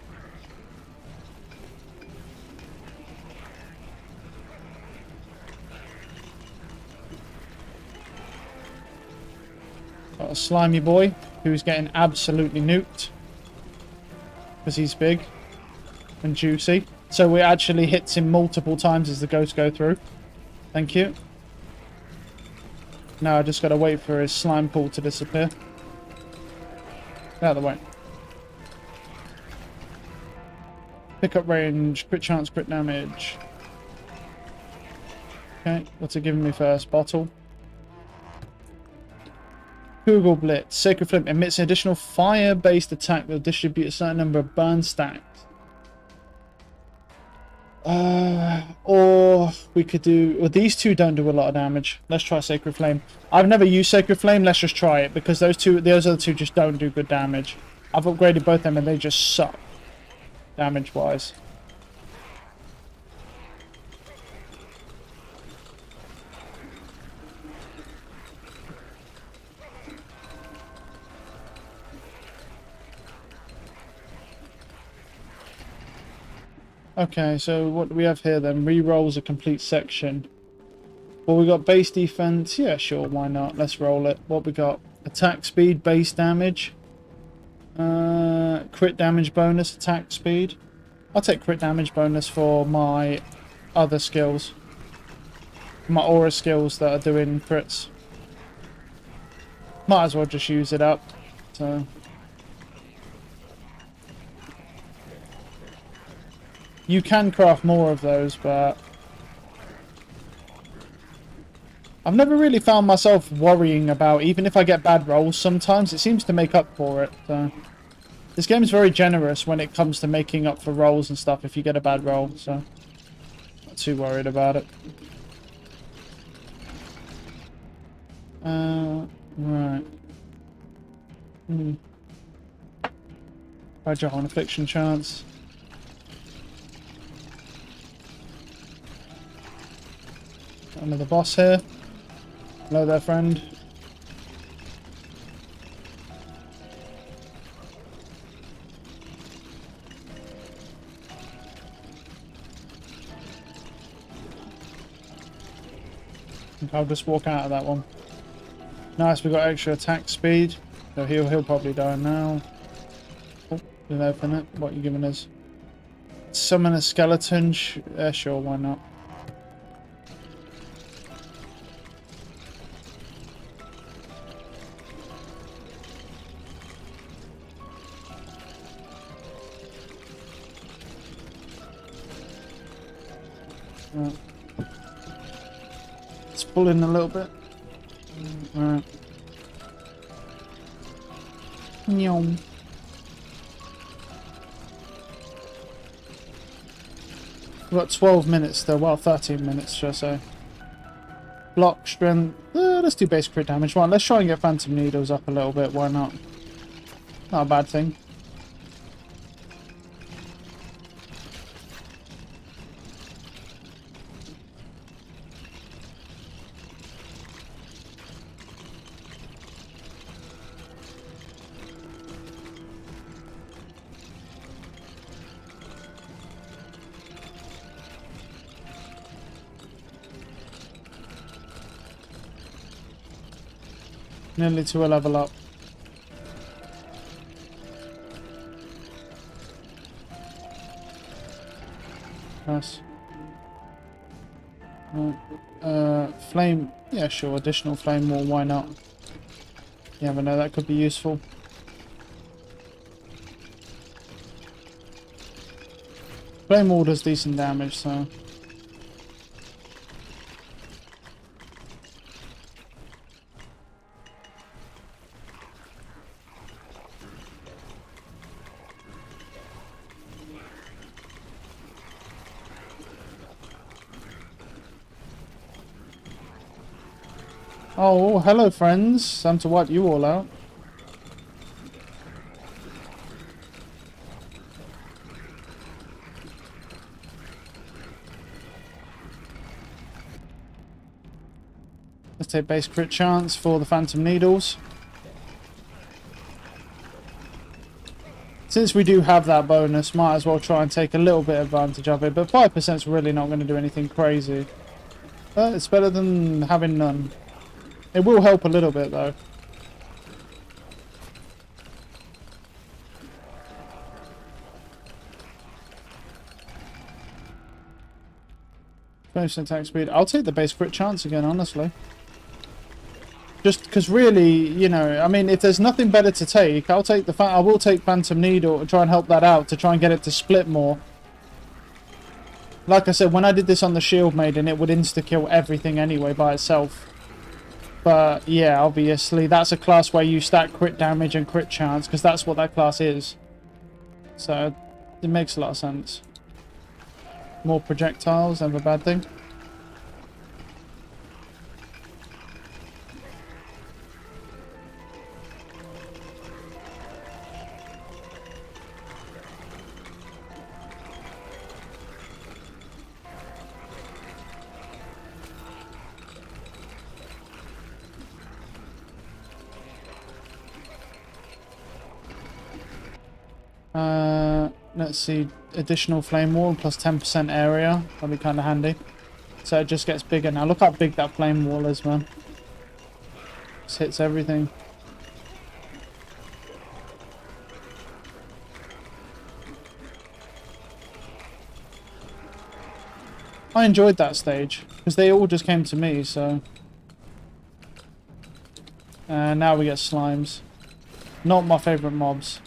Got a slimy boy who's getting absolutely nuked because he's big and juicy. So it actually hits him multiple times as the ghosts go through. Thank you. Now I just got to wait for his slime pool to disappear. Get out of the way. Pickup range, crit chance, crit damage. Okay, what's it giving me first? Bottle. Google Blitz. Sacred Flame emits an additional fire-based attack that will distribute a certain number of burn stacks. Or we could do... Well, these two don't do a lot of damage. Let's try Sacred Flame. I've never used Sacred Flame. Let's just try it. Because those other two just don't do good damage. I've upgraded both of them and they just suck. Damage-wise. Okay, so what do we have here then? Rerolls a complete section. Well, we got base defense. Yeah, sure, why not? Let's roll it. What we got? Attack speed, base damage. Crit damage bonus, attack speed. I'll take crit damage bonus for my other skills. My aura skills that are doing crits. Might as well just use it up. So... You can craft more of those, but... I've never really found myself worrying about, even if I get bad rolls sometimes, it seems to make up for it. So. This game is very generous when it comes to making up for rolls and stuff if you get a bad roll, so... Not too worried about it. Right. Fragile on affliction chance. Another boss here. Hello there, friend. I think I'll just walk out of that one. Nice, we got extra attack speed. So he'll probably die now. Oh, didn't open it. What are you giving us? Summon a skeleton. Sure, why not? Right. Let's pull in a little bit. Right. Nyom. We've got 12 minutes still. Well, 13 minutes, should I say. Block, strength. Let's do base crit damage. Right, let's try and get Phantom Needles up a little bit. Why not? Not a bad thing. Nearly to a level up. Nice. Flame. Yeah, sure. Additional flame wall. Why not? Yeah, but no, that could be useful. Flame wall does decent damage, so. Oh, hello friends. Time to wipe you all out. Let's take base crit chance for the Phantom Needles. Since we do have that bonus, might as well try and take a little bit of advantage of it. But 5% is really not going to do anything crazy. But it's better than having none. It will help a little bit though. Bonus attack speed. I'll take the base crit chance again, honestly. Just because really, you know, I mean, if there's nothing better to take, I'll take the I will take Phantom Needle to try and help that out, to try and get it to split more. Like I said, when I did this on the Shield Maiden, it would insta-kill everything anyway by itself. But yeah, obviously that's a class where you stack crit damage and crit chance, because that's what that class is. So it makes a lot of sense. More projectiles, never a bad thing. Let's see, additional flame wall plus 10% area. That'll be kind of handy. So it just gets bigger now. Look how big that flame wall is, man. Just hits everything. I enjoyed that stage because they all just came to me, so. Now we get slimes. Not my favorite mobs.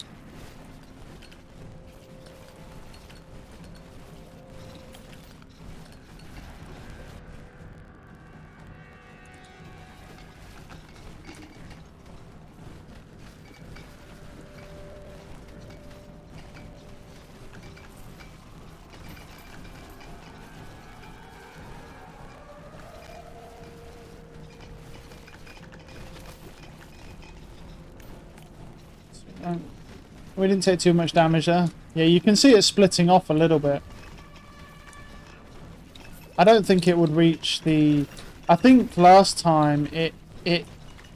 We didn't take too much damage there. Yeah, you can see it splitting off a little bit. I don't think it would reach the... I think last time it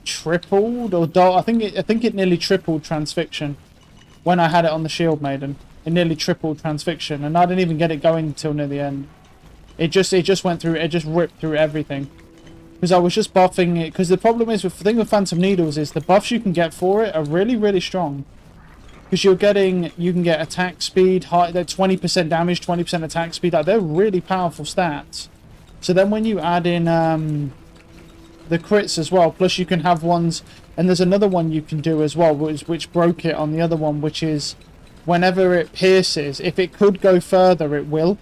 tripled or I think it nearly tripled transfixion when I had it on the Shield Maiden. It nearly tripled transfixion, and I didn't even get it going until near the end. It just went through. It just ripped through everything. Because I was just buffing it. Because the problem is, the thing with Phantom Needles is the buffs you can get for it are really, really strong. Because you can get attack speed, they're 20% damage, 20% attack speed. Like, they're really powerful stats. So then when you add in the crits as well, plus you can have ones, and there's another one you can do as well, which broke it on the other one, which is whenever it pierces, if it could go further, it will.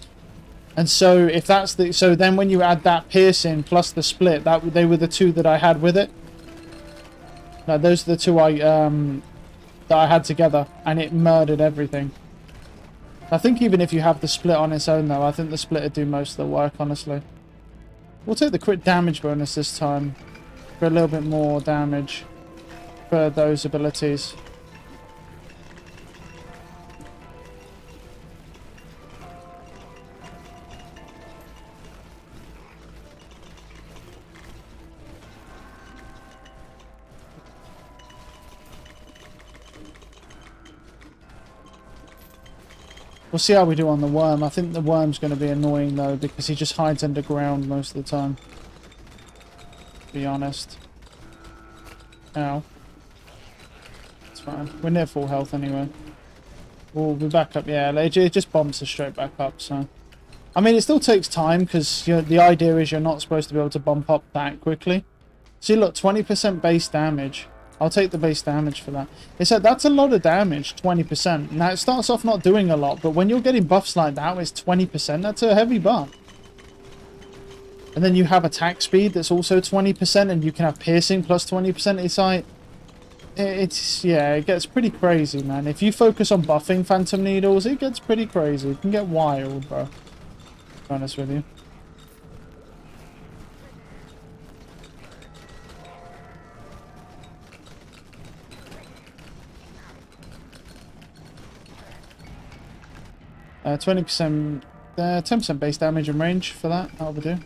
And so if that's so then when you add that piercing plus the split, they were the two that I had with it. Now those are the two that I had together, and it murdered everything. I think even if you have the split on its own though, I think the split would do most of the work, honestly. We'll take the crit damage bonus this time for a little bit more damage for those abilities. We'll see how we do on the worm. I think the worm's going to be annoying though, because he just hides underground most of the time. To be honest. Ow. It's fine. We're near full health anyway. We'll be back up. Yeah, it just bumps us straight back up, so. I mean, it still takes time, because the idea is you're not supposed to be able to bump up that quickly. See, look, 20% base damage. I'll take the base damage for that. It's like, that's a lot of damage, 20%. Now, it starts off not doing a lot, but when you're getting buffs like that, it's 20%. That's a heavy buff. And then you have attack speed that's also 20%, and you can have piercing plus 20%. It's like... yeah, it gets pretty crazy, man. If you focus on buffing Phantom Needles, it gets pretty crazy. It can get wild, bro. To be honest with you. Uh, 20%, 10% base damage and range for that. That'll do.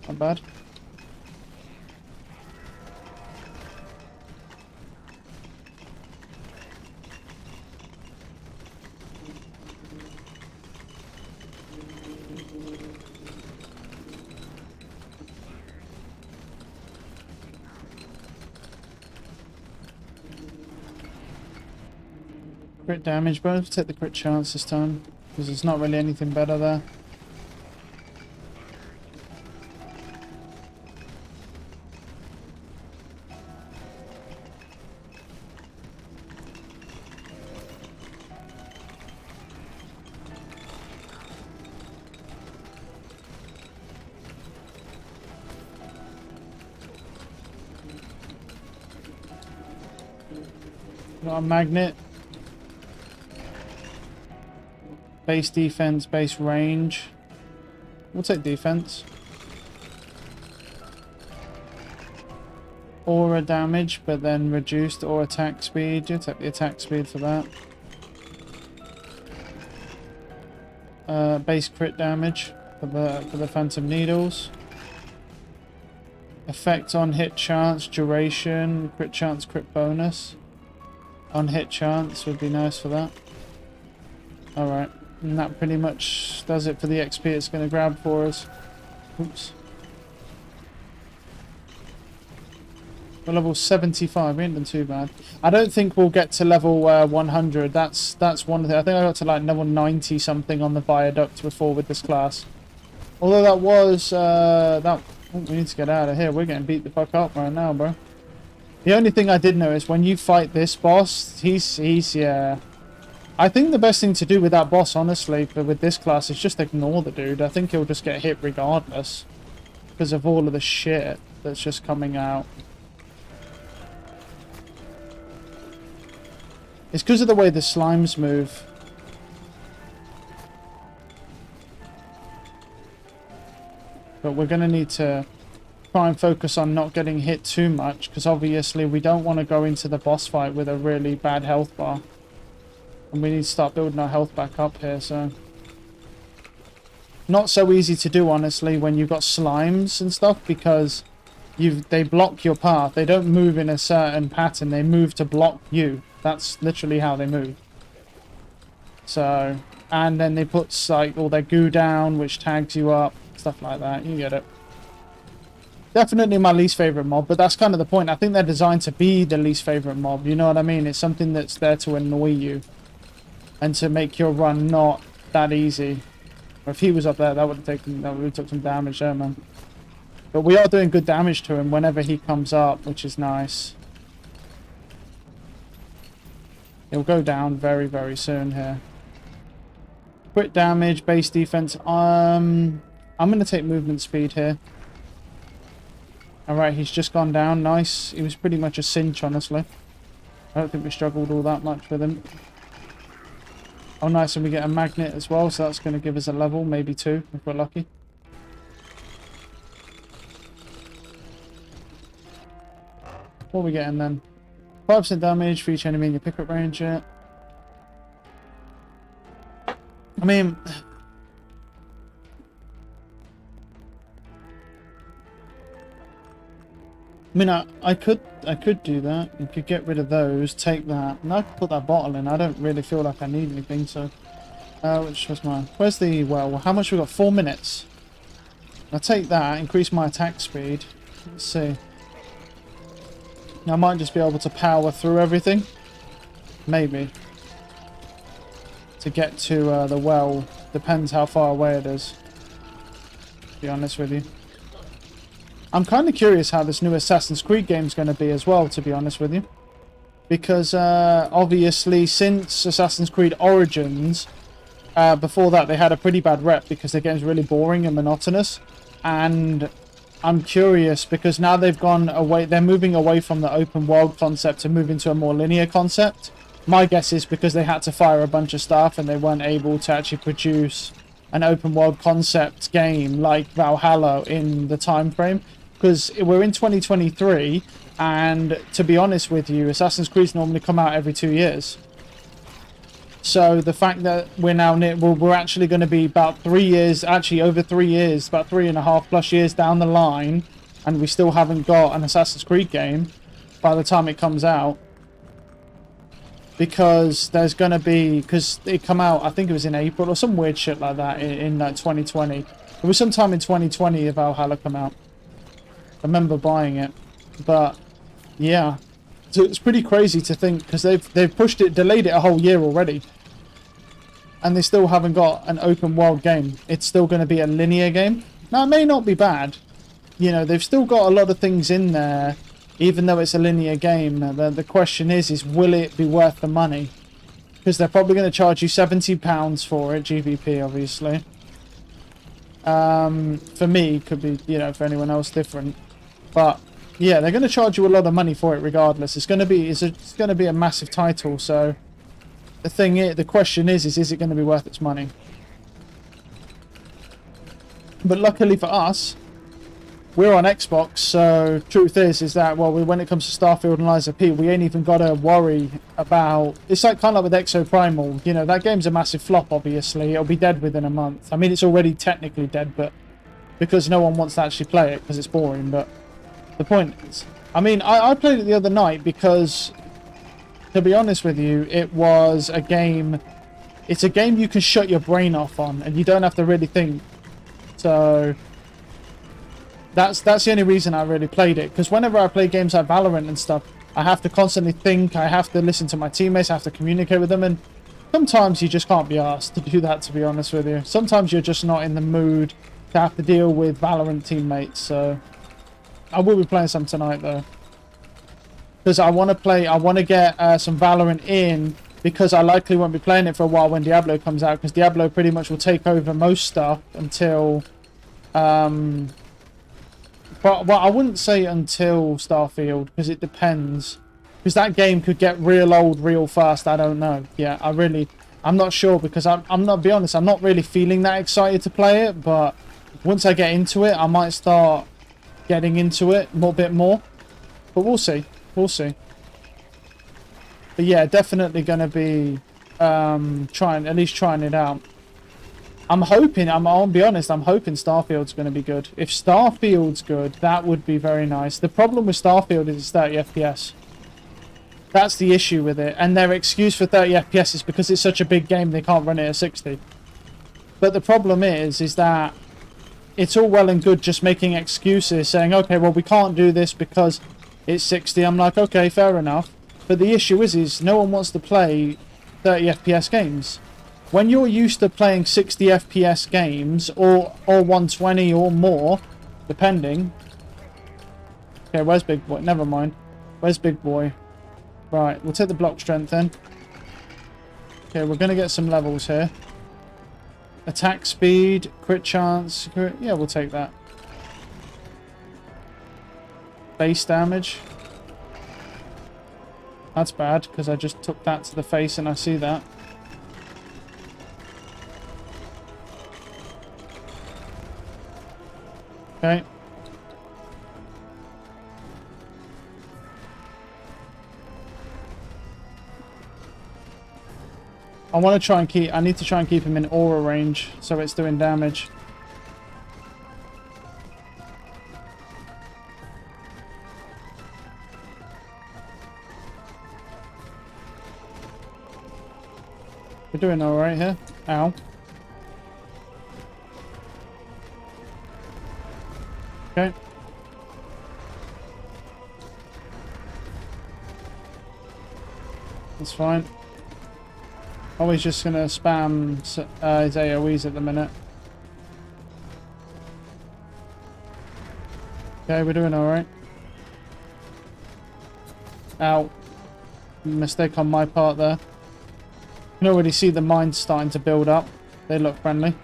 Not bad. Crit damage, but let's take the crit chance this time, because there's not really anything better there. Got a magnet. Base defense, base range. We'll take defense. Aura damage, but then reduced or attack speed. You take the attack speed for that. Base crit damage for the Phantom Needles. Effect on hit chance, duration, crit chance, crit bonus. On hit chance would be nice for that. Alright, and that pretty much does it for the XP it's going to grab for us. Oops. We're level 75, we ain't done too bad. I don't think we'll get to level 100. That's one of the... I think I got to like level 90 something on the viaduct before with this class. Although that was... that. Oh, we need to get out of here. We're getting beat the fuck up right now, bro. The only thing I did notice, when you fight this boss, he's yeah... I think the best thing to do with that boss, honestly, with this class, is just ignore the dude. I think he'll just get hit regardless. Because of all of the shit that's just coming out. It's because of the way the slimes move. But we're going to need to try and focus on not getting hit too much. Because obviously we don't want to go into the boss fight with a really bad health bar. And we need to start building our health back up here, so... Not so easy to do, honestly, when you've got slimes and stuff. Because they block your path. They don't move in a certain pattern. They move to block you. That's literally how they move. So, and then they put like all their goo down, which tags you up, stuff like that. You get it. Definitely my least favorite mob, but that's kind of the point. I think they're designed to be the least favorite mob. You know what I mean? It's something that's there to annoy you and to make your run not that easy. If he was up there, that would have took some damage there, man. But we are doing good damage to him whenever he comes up, which is nice. He'll go down very, very soon here. Crit damage, base defense. I'm going to take movement speed here. Alright, he's just gone down. Nice. He was pretty much a cinch, honestly. I don't think we struggled all that much with him. Oh, nice. And we get a magnet as well, so that's going to give us a level, maybe 2, if we're lucky. What are we getting then? 5% damage for each enemy in your pickup range. I mean... I could do that. You could get rid of those, take that, and I could put that bottle in. I don't really feel like I need anything, so... which was mine? Where's the... Well, how much we got? 4 minutes. I'll take that, increase my attack speed. Let's see. I might just be able to power through everything. Maybe. To get to the well. Depends how far away it is. To be honest with you. I'm kind of curious how this new Assassin's Creed game is going to be as well, to be honest with you. Because obviously since Assassin's Creed Origins, before that they had a pretty bad rep because the game's really boring and monotonous. And... I'm curious because now they've gone away, they're moving away from the open world concept to move into a more linear concept. My guess is because they had to fire a bunch of staff and they weren't able to actually produce an open world concept game like Valhalla in the time frame. Because we're in 2023 and to be honest with you, Assassin's Creed normally come out every 2 years. So the fact that we're now near, we're actually going to be about 3 years, actually over 3 years, about 3.5+ years down the line, and we still haven't got an Assassin's Creed game by the time it comes out. Because there's going to be, because it come out, I think it was in April or some weird shit like that in 2020. It was sometime in 2020 if Valhalla come out. I remember buying it, but yeah. So it's pretty crazy to think because they've pushed it, delayed it a whole year already, and they still haven't got an open world game. It's still going to be a linear game. Now it may not be bad, you know. They've still got a lot of things in there, even though it's a linear game. The question is will it be worth the money? Because they're probably going to charge you £70 for it, GBP obviously. For me, could be, you know, for anyone else different, but. Yeah, they're going to charge you a lot of money for it regardless. It's going to be a massive title, so the thing is, the question is it going to be worth its money? But luckily for us, we're on Xbox, so truth is that, well, when it comes to Starfield and Lies of P, we ain't even got to worry about... It's like kind of like with Exoprimal, you know, that game's a massive flop, obviously. It'll be dead within a month. I mean, it's already technically dead, but because no one wants to actually play it, because it's boring, but the point is... I mean, I played it the other night because, to be honest with you, it was a game... It's a game you can shut your brain off on, and you don't have to really think. So... That's the only reason I really played it, because whenever I play games like Valorant and stuff, I have to constantly think, I have to listen to my teammates, I have to communicate with them, and sometimes you just can't be asked to do that, to be honest with you. Sometimes you're just not in the mood to have to deal with Valorant teammates, so I will be playing some tonight, though. Because I want to get some Valorant in, because I likely won't be playing it for a while when Diablo comes out, because Diablo pretty much will take over most stuff until... But well, I wouldn't say until Starfield, because it depends. Because that game could get real old real fast, I don't know. Yeah, I'm not sure, because I'm not, be honest, I'm not really feeling that excited to play it, but once I get into it, I might start getting into it a bit more. But we'll see. We'll see. But yeah, definitely going to be at least trying it out. I'm hoping, I'll be honest, I'm hoping Starfield's going to be good. If Starfield's good, that would be very nice. The problem with Starfield is it's 30 FPS. That's the issue with it. And their excuse for 30 FPS is because it's such a big game, they can't run it at 60. But the problem is that it's all well and good just making excuses, saying, okay, well, we can't do this because it's 60. I'm like, okay, fair enough. But the issue is no one wants to play 30 FPS games. When you're used to playing 60 FPS games, or 120 or more, depending... Okay, where's Big Boy? Never mind. Where's Big Boy? Right, we'll take the block strength then. Okay, we're going to get some levels here. Attack speed, crit chance... Yeah, we'll take that. Base damage. That's bad, because I just took that to the face and I see that. Okay. I want to try and keep... I need to try and keep him in aura range so it's doing damage. We're doing alright here. Ow. Okay. That's fine. Oh, he's just going to spam his AoEs at the minute. Okay, we're doing alright. Ow. Mistake on my part there. You can already see the mines starting to build up. They look friendly.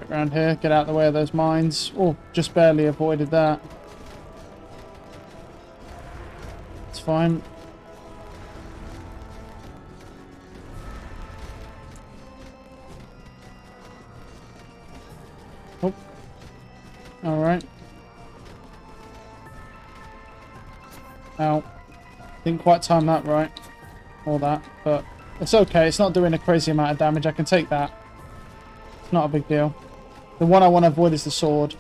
Around here, get out of the way of those mines. Oh, just barely avoided that. It's fine. Oh. Alright. Ow. Didn't quite time that right. Or that, but it's okay. It's not doing a crazy amount of damage. I can take that. It's not a big deal. The one I want to avoid is the sword.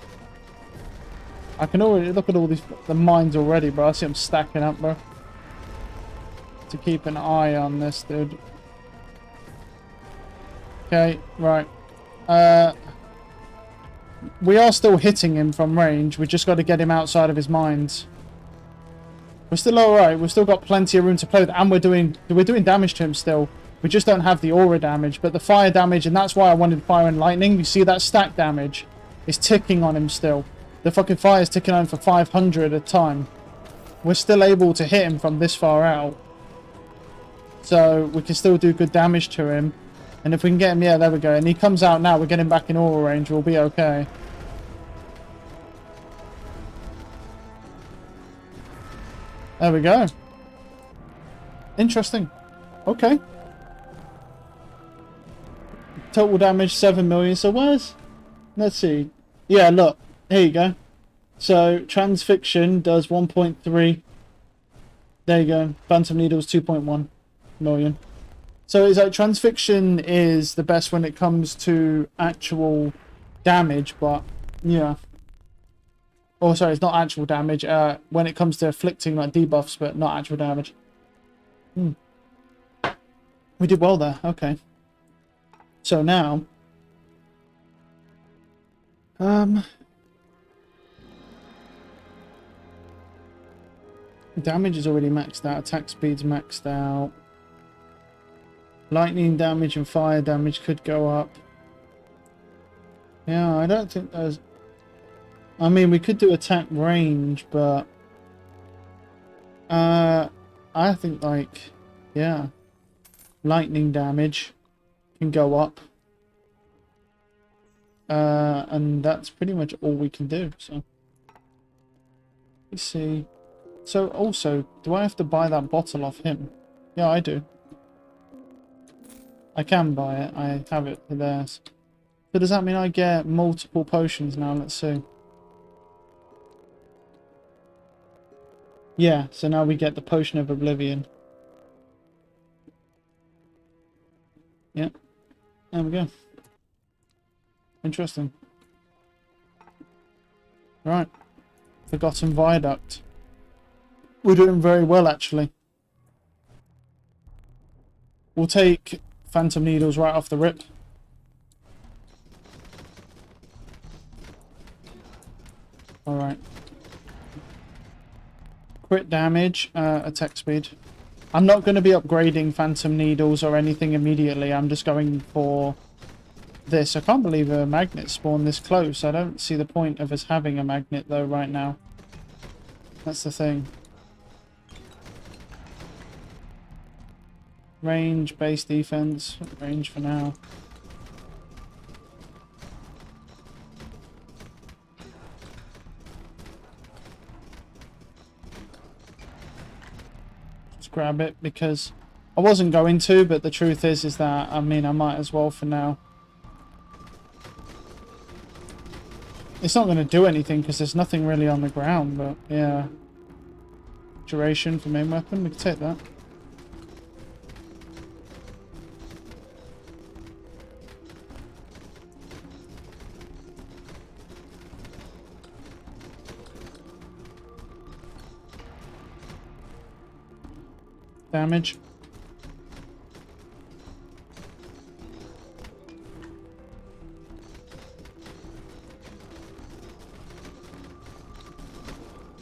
I can already look at all the mines already, bro. I see them stacking up, bro. To keep an eye on this, dude. Okay, right. We are still hitting him from range. We just got to get him outside of his mines. We're still alright. We've still got plenty of room to play with, and we're doing damage to him still. We just don't have the aura damage, but the fire damage, and that's why I wanted fire and lightning. You see that stack damage is ticking on him still. The fucking fire is ticking on him for 500 at a time. We're still able to hit him from this far out. So we can still do good damage to him. And if we can get him, yeah, there we go. And he comes out now, we're getting back in aura range, we'll be okay. There we go. Interesting. Okay. Total damage 7 million. So where's... Let's see. Yeah, look. Here you go. So transfixion does 1.3. There you go. Phantom Needles 2.1 million. So it's like transfixion is the best when it comes to actual damage, but yeah. Oh, sorry, it's not actual damage. When it comes to afflicting like debuffs, but not actual damage. We did well there. Okay. So now, damage is already maxed out. Attack speed's maxed out. Lightning damage and fire damage could go up. Yeah, I don't think there's... I mean, we could do attack range, but... I think, like... Yeah. Lightning damage can go up. And that's pretty much all we can do, so... Let's see... So, also, do I have to buy that bottle off him? Yeah, I do. I can buy it. I have it for there. So does that mean I get multiple potions now? Let's see. Yeah, so now we get the Potion of Oblivion. Yeah. There we go. Interesting. Right. Forgotten Viaduct. We're doing very well, actually. We'll take Phantom Needles right off the rip. Alright. Crit damage, attack speed. I'm not going to be upgrading Phantom Needles or anything immediately. I'm just going for this. I can't believe a magnet spawned this close. I don't see the point of us having a magnet, though, right now. That's the thing. Range, base defense. Range for now. Just grab it because I wasn't going to, but the truth is that, I mean, I might as well for now. It's not going to do anything because there's nothing really on the ground, but yeah. Duration for main weapon, we can take that. Damage.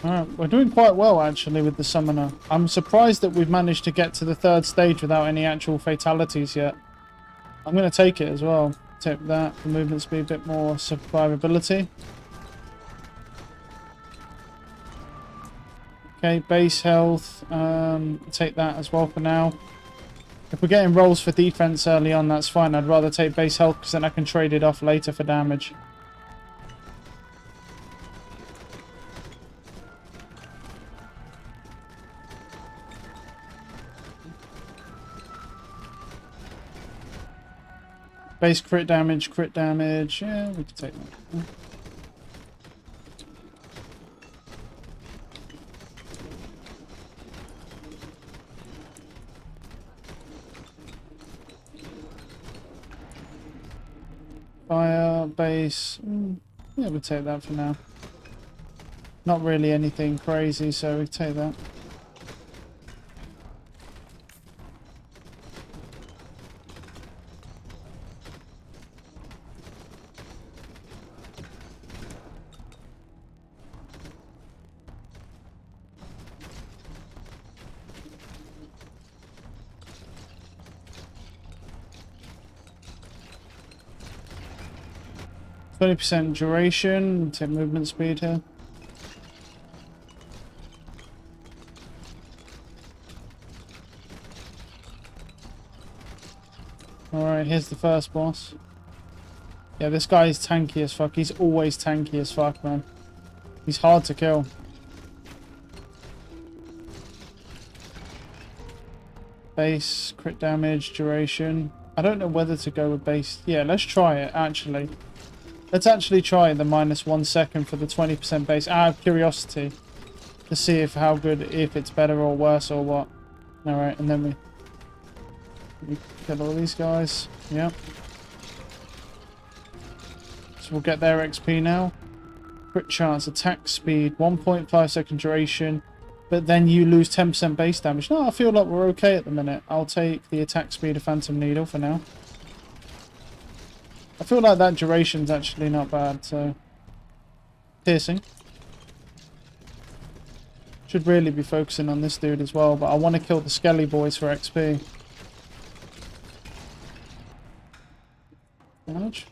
Alright, we're doing quite well actually with the summoner. I'm surprised that we've managed to get to the 3rd stage without any actual fatalities yet. I'm going to take it as well. Take that for movement speed, a bit more survivability. Okay, base health, take that as well for now. If we're getting rolls for defense early on, that's fine. I'd rather take base health because then I can trade it off later for damage. Base crit damage, yeah, we can take that. Fire, base, yeah, we'll take that for now. Not really anything crazy, so we take that. %, duration, take movement speed here. Alright, here's the first boss. Yeah, this guy is tanky as fuck. He's always tanky as fuck, man. He's hard to kill. Base, crit damage, duration. I don't know whether to go with base. Yeah, let's try it, actually. Let's actually try the -1 second for the 20% base out of curiosity. To see how good, if it's better or worse or what. Alright, and then we kill all these guys. Yep. So we'll get their XP now. Crit chance, attack speed, 1.5 second duration. But then you lose 10% base damage. No, I feel like we're okay at the minute. I'll take the attack speed of Phantom Needle for now. I feel like that duration's actually not bad, so... Piercing. Should really be focusing on this dude as well, but I want to kill the Skelly boys for XP. Damage.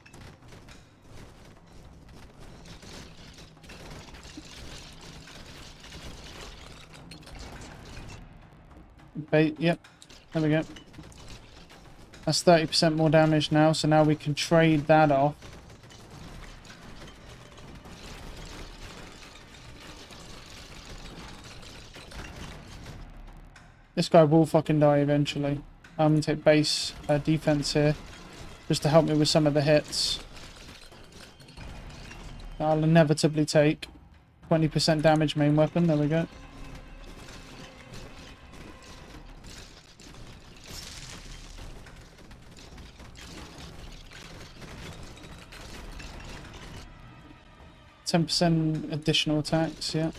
Bait, yep. There we go. That's 30% more damage now, so now we can trade that off. This guy will fucking die eventually. I'm going to take base defense here, just to help me with some of the hits. I'll inevitably take 20% damage main weapon. There we go. %10 additional attacks, yeah.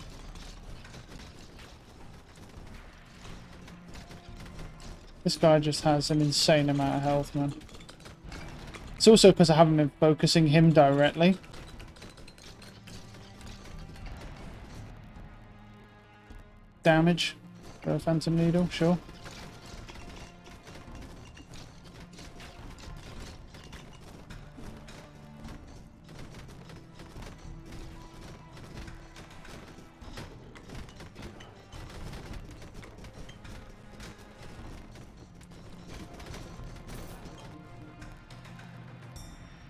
This guy just has an insane amount of health, man. It's also because I haven't been focusing him directly. Damage for a Phantom Needle, sure.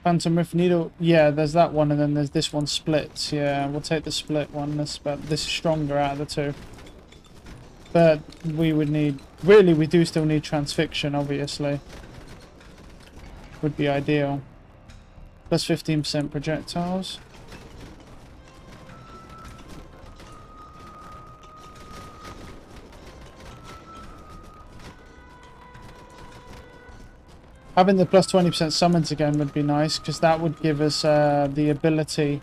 Phantom Rift Needle, yeah, there's that one, and then there's this one splits. Yeah, we'll take the split one. This is stronger out of the two. But we would need, really, we do still need Transfixion, obviously. Would be ideal. Plus 15% projectiles. Having the plus 20% summons again would be nice, because that would give us the ability.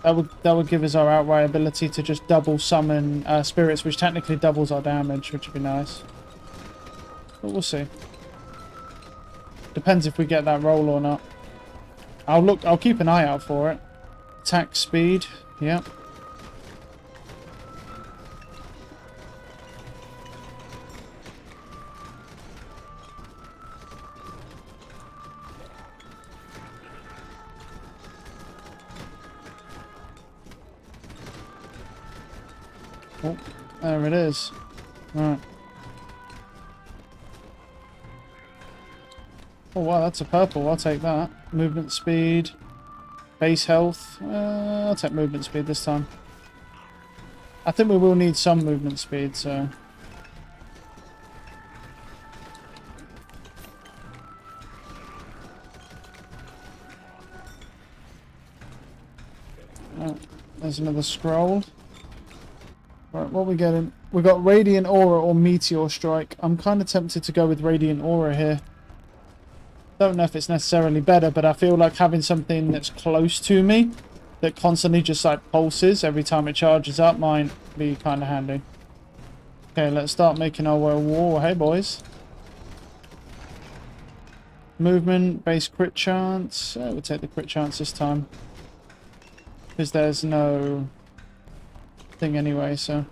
That would give us our outright ability to just double summon spirits, which technically doubles our damage, which would be nice. But we'll see. Depends if we get that roll or not. I'll keep an eye out for it. Attack speed, yep. Oh, there it is. Right. Oh wow, that's a purple. I'll take that. Movement speed. Base health. I'll take movement speed this time. I think we will need some movement speed, so... Oh, there's another scroll. Right, what are we getting? We got Radiant Aura or Meteor Strike. I'm kind of tempted to go with Radiant Aura here. Don't know if it's necessarily better, but I feel like having something that's close to me that constantly just like pulses every time it charges up might be kind of handy. Okay, let's start making our way. Whoa, hey boys. Movement, base crit chance. We'll take the crit chance this time. Because there's no thing anyway, so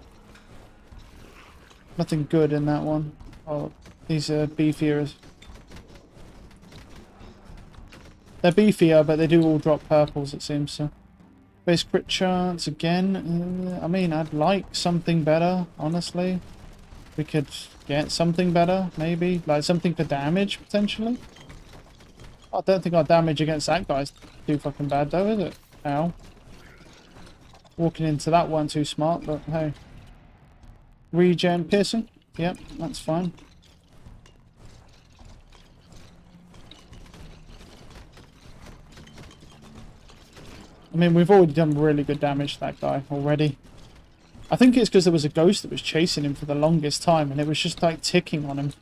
nothing good in that one. Oh, these are beefier. They're beefier, but they do all drop purples, it seems. So base crit chance again. I mean, I'd like something better, honestly. We could get something better, maybe, like something for damage potentially. I don't think our damage against that guy's too fucking bad though, is it? Ow. Walking into that one too smart, but hey. Regen piercing. Yep, that's fine. I mean, we've already done really good damage to that guy already. I think it's because there was a ghost that was chasing him for the longest time, and it was just like ticking on him.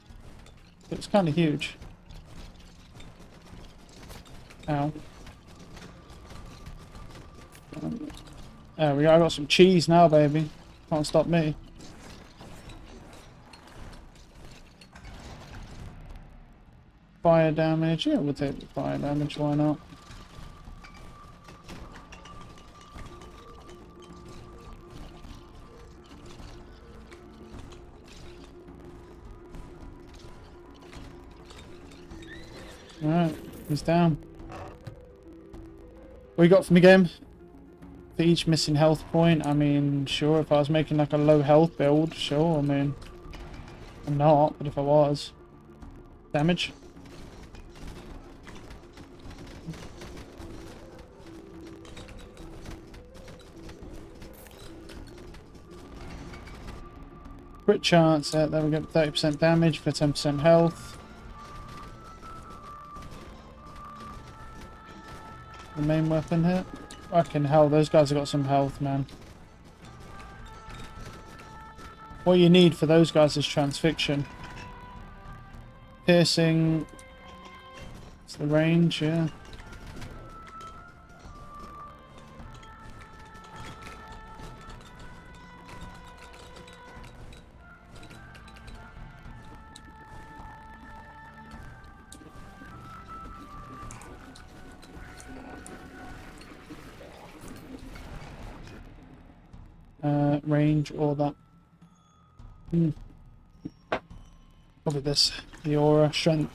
It was kind of huge. Ow. There we go. I got some cheese now, baby. Can't stop me. Fire damage. Yeah, we'll take the fire damage. Why not? Alright, he's down. What you got for me, game? For each missing health point, I mean, sure, if I was making like a low health build, sure, I mean, I'm not, but if I was. Damage? Crit chance, there we go, 30% damage for 10% health. The main weapon here. Fucking hell, those guys have got some health, man. What you need for those guys is transfixion. Piercing. It's the range, yeah. Range or that. Probably this. The aura strength.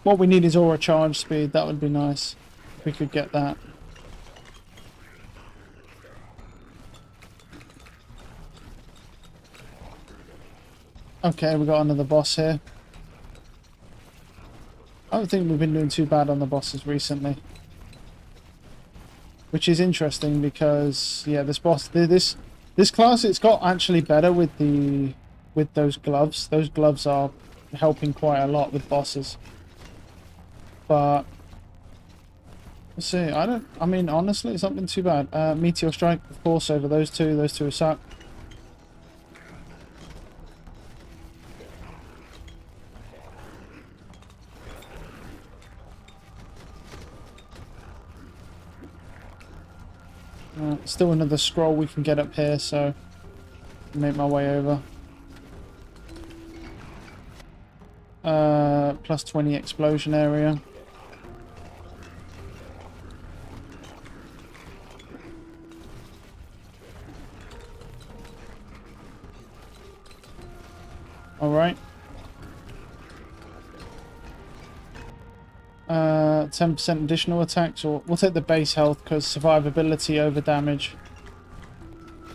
What we need is aura charge speed. That would be nice if we could get that. Okay, we got another boss here. I don't think we've been doing too bad on the bosses recently. Which is interesting because, yeah, this boss, this class, it's got actually better with those gloves. Those gloves are helping quite a lot with bosses. But let's see. I mean, honestly, it's not been too bad. Meteor strike, of course, over those two. Those two suck. Still another scroll we can get up here, so make my way over. Plus 20 explosion area. Alright. 10% additional attacks, or we'll take the base health because survivability over damage.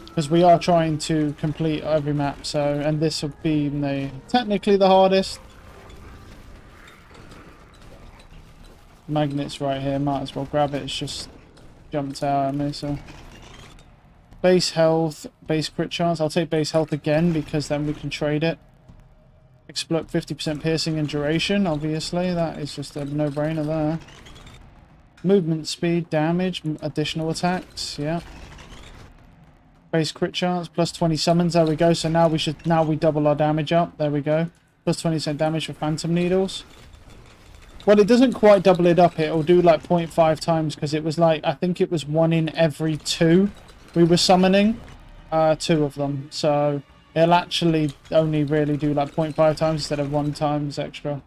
Because we are trying to complete every map, so, and this will be technically the hardest. Magnet's right here, might as well grab it, it's just jumped out at me, so. Base health, base crit chance, I'll take base health again because then we can trade it. Explode 50% piercing and duration, obviously. That is just a no-brainer there. Movement speed, damage, additional attacks, yeah. Base crit chance, plus 20 summons, there we go. So now we double our damage up, there we go. Plus 20% damage for phantom needles. Well, it doesn't quite double it up, it'll do like 0.5 times because it was like, I think it was 1 in every 2 we were summoning. 2 of them, so it'll actually only really do like 0.5 times instead of 1 times extra.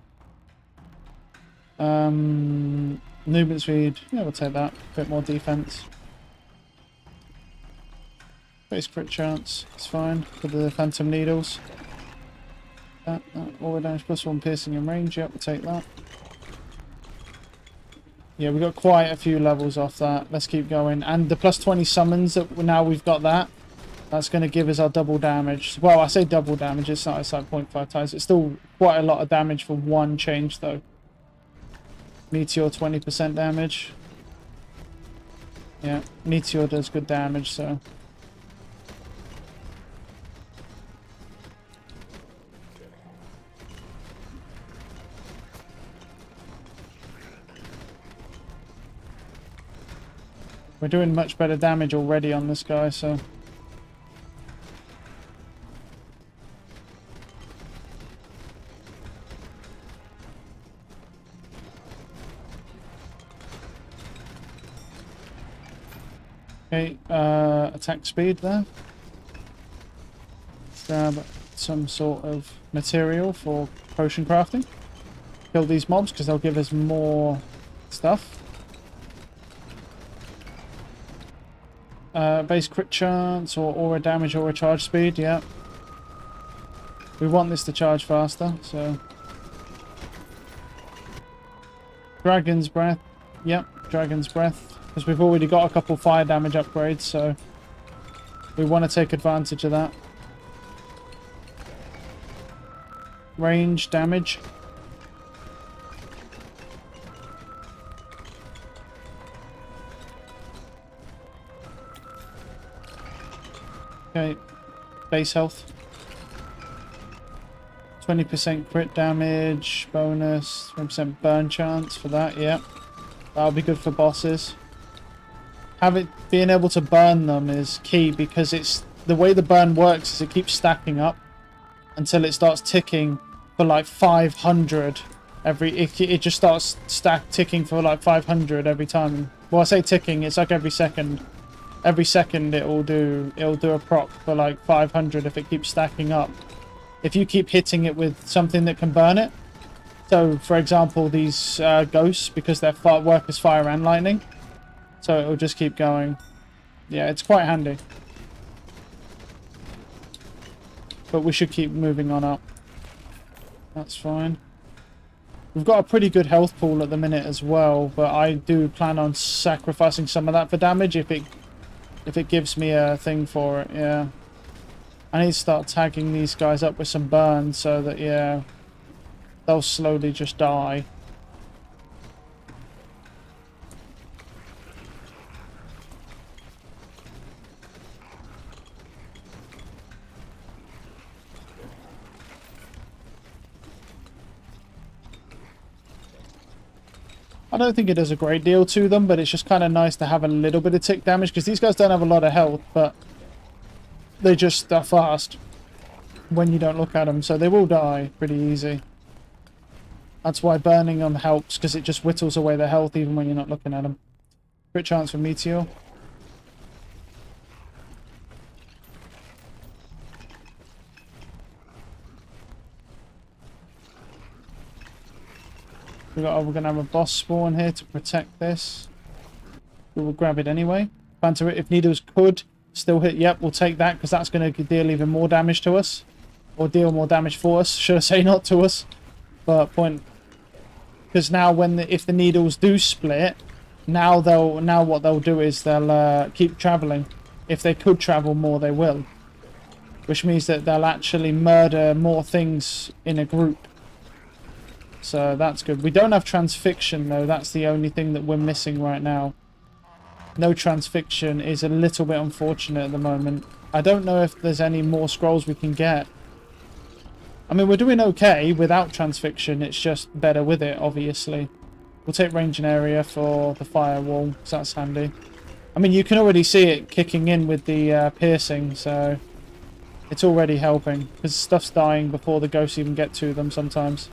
Movement speed, yeah, we'll take that. A bit more defense. Base crit chance, it's fine for the phantom needles. All damage plus 1 piercing and range, yep, we'll take that. Yeah, we got quite a few levels off that. Let's keep going. And the plus 20 summons, now we've got that. That's going to give us our double damage. Well, I say double damage, it's not, it's like 0.5 times. It's still quite a lot of damage for 1 change, though. Meteor, 20% damage. Yeah, Meteor does good damage, so. We're doing much better damage already on this guy, so... Okay, attack speed there. Grab some sort of material for potion crafting. Kill these mobs because they'll give us more stuff. Base crit chance or aura damage or charge speed, yeah. We want this to charge faster, so... Dragon's Breath, yep, Dragon's Breath. Because we've already got a couple fire damage upgrades, so... we want to take advantage of that. Range damage. Okay, base health. 20% crit damage, bonus, 20% burn chance for that, yeah. That'll be good for bosses. Being able to burn them is key because it's the way the burn works is it keeps stacking up until it starts ticking for like 500 it just starts ticking for like 500 every time. Well, I say ticking, it's like every second. Every second it'll do a proc for like 500 if it keeps stacking up. If you keep hitting it with something that can burn it. So, for example, these ghosts, because their work is fire and lightning. So it'll just keep going. Yeah, it's quite handy. But we should keep moving on up. That's fine. We've got a pretty good health pool at the minute as well, but I do plan on sacrificing some of that for damage if it gives me a thing for it, yeah. I need to start tagging these guys up with some burns so that, yeah, they'll slowly just die. I don't think it does a great deal to them, but it's just kind of nice to have a little bit of tick damage, because these guys don't have a lot of health, but they just are fast when you don't look at them, so they will die pretty easy. That's why burning them helps, because it just whittles away their health even when you're not looking at them. Crit chance for Meteor. We're going to have a boss spawn here to protect this. We will grab it anyway. Banter it. If Needles could still hit, yep, we'll take that because that's going to deal even more damage to us. Or deal more damage for us, should I say, not to us. But point... because now if the Needles do split, now what they'll do is they'll keep travelling. If they could travel more, they will. Which means that they'll actually murder more things in a group. So that's good. We don't have transfixion though. That's the only thing that we're missing right now. No transfixion is a little bit unfortunate at the moment. I don't know if there's any more scrolls we can get. I mean, we're doing okay without transfixion. It's just better with it, obviously. We'll take range and area for the firewall, because that's handy. I mean, you can already see it kicking in with the piercing, so it's already helping. Because stuff's dying before the ghosts even get to them sometimes.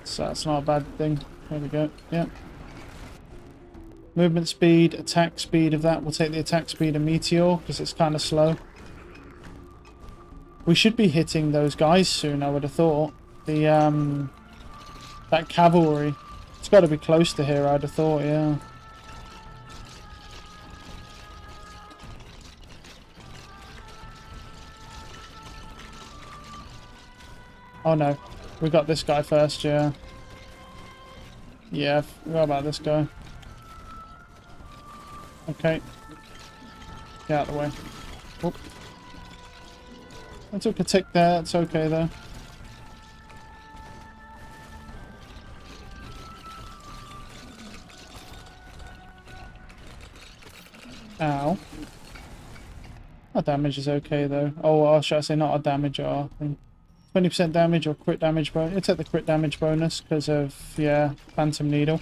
So that's not a bad thing. There we go. Yeah. Movement speed, attack speed of that. We'll take the attack speed of Meteor because it's kind of slow. We should be hitting those guys soon, I would have thought. The that cavalry. It's got to be close to here, I'd have thought, yeah. Oh no. We got this guy first, yeah. Yeah, I forgot about this guy. Okay. Get out of the way. Whoop. I took a tick there, it's okay though. Ow. Our damage is okay though. Oh, should I say not our damage, our thing. 20% damage or crit damage bonus. It's at the crit damage bonus because of, yeah, Phantom Needle.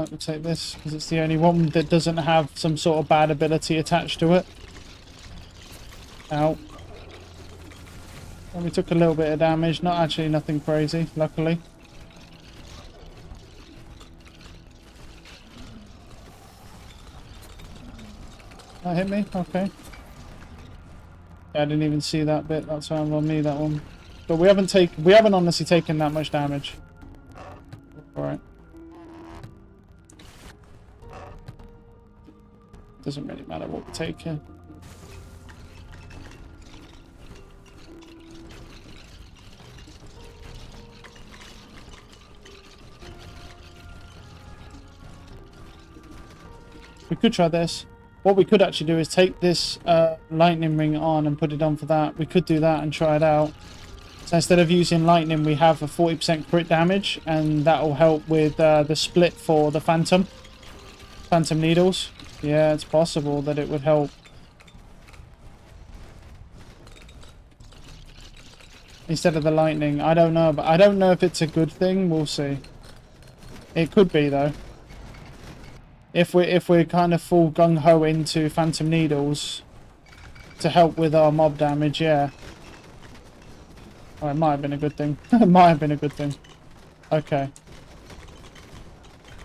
Alright, we'll take this, because it's the only one that doesn't have some sort of bad ability attached to it. Ow. And we took a little bit of damage, not actually nothing crazy, luckily. That hit me? Okay. Yeah, I didn't even see that bit, that's found on me, that one. But we haven't honestly taken that much damage. Alright. Doesn't really matter what we take here. We could try this. What we could actually do is take this lightning ring on and put it on for that. We could do that and try it out. So instead of using lightning, we have a 40% crit damage, and that will help with the split for the phantom needles. Yeah, it's possible that it would help. Instead of the lightning, I don't know, but I don't know if it's a good thing. We'll see. It could be though. If we're kind of full gung-ho into phantom needles to help with our mob damage, yeah. Oh, it might have been a good thing. It might have been a good thing. Okay.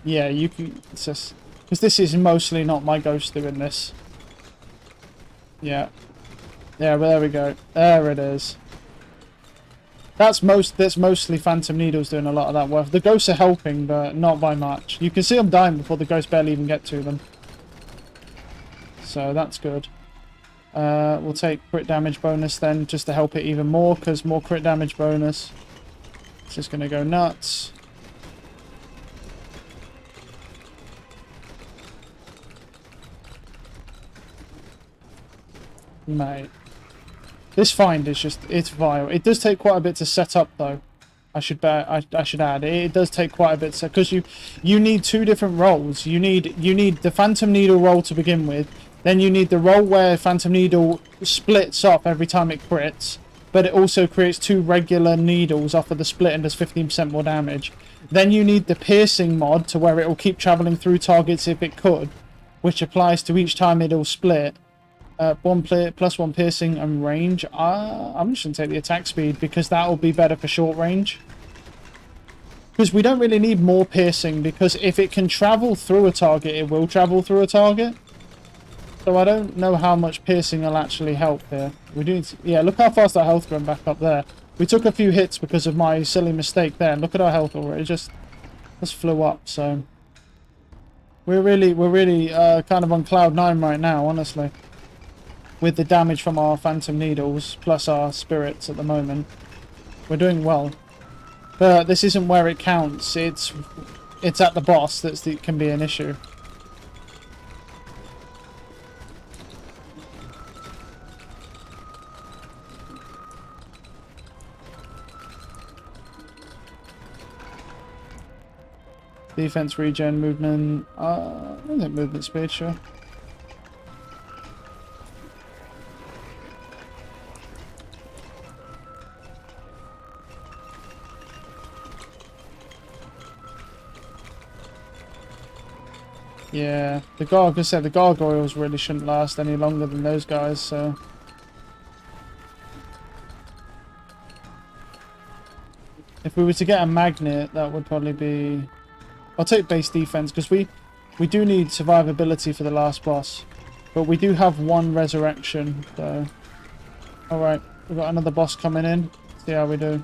Yeah, you can... It's just... Because this is mostly not my ghost doing this. Yeah. Yeah, well, there we go. There it is. That's mostly phantom needles doing a lot of that work. The ghosts are helping, but not by much. You can see them dying before the ghosts barely even get to them. So that's good. We'll take crit damage bonus then, just to help it even more, because more crit damage bonus. It's just going to go nuts. Mate. This find is just, it's vile. It does take quite a bit to set up though. I should add. It does take quite a bit, because you need two different rolls. You need the Phantom Needle roll to begin with. Then you need the roll where Phantom Needle splits off every time it crits. But it also creates two regular needles off of the split and does 15% more damage. Then you need the piercing mod to where it will keep traveling through targets if it could, which applies to each time it'll split. Plus one piercing and range. I'm just going to take the attack speed because that will be better for short range. Because we don't really need more piercing, because if it can travel through a target, it will travel through a target. So I don't know how much piercing will actually help here. We do need to, yeah, look how fast our health went back up there. We took a few hits because of my silly mistake there. Look at our health already. It just flew up. So we're really kind of on cloud 9 right now, honestly. With the damage from our Phantom Needles plus our spirits at the moment, we're doing well. But this isn't where it counts. It's at the boss that can be an issue. Defense, regen, movement. I think movement speed, sure. Yeah, the gargoyles really shouldn't last any longer than those guys, so. If we were to get a magnet, that would probably be... I'll take base defense, because we do need survivability for the last boss. But we do have one resurrection, so... Alright, we've got another boss coming in. See how we do.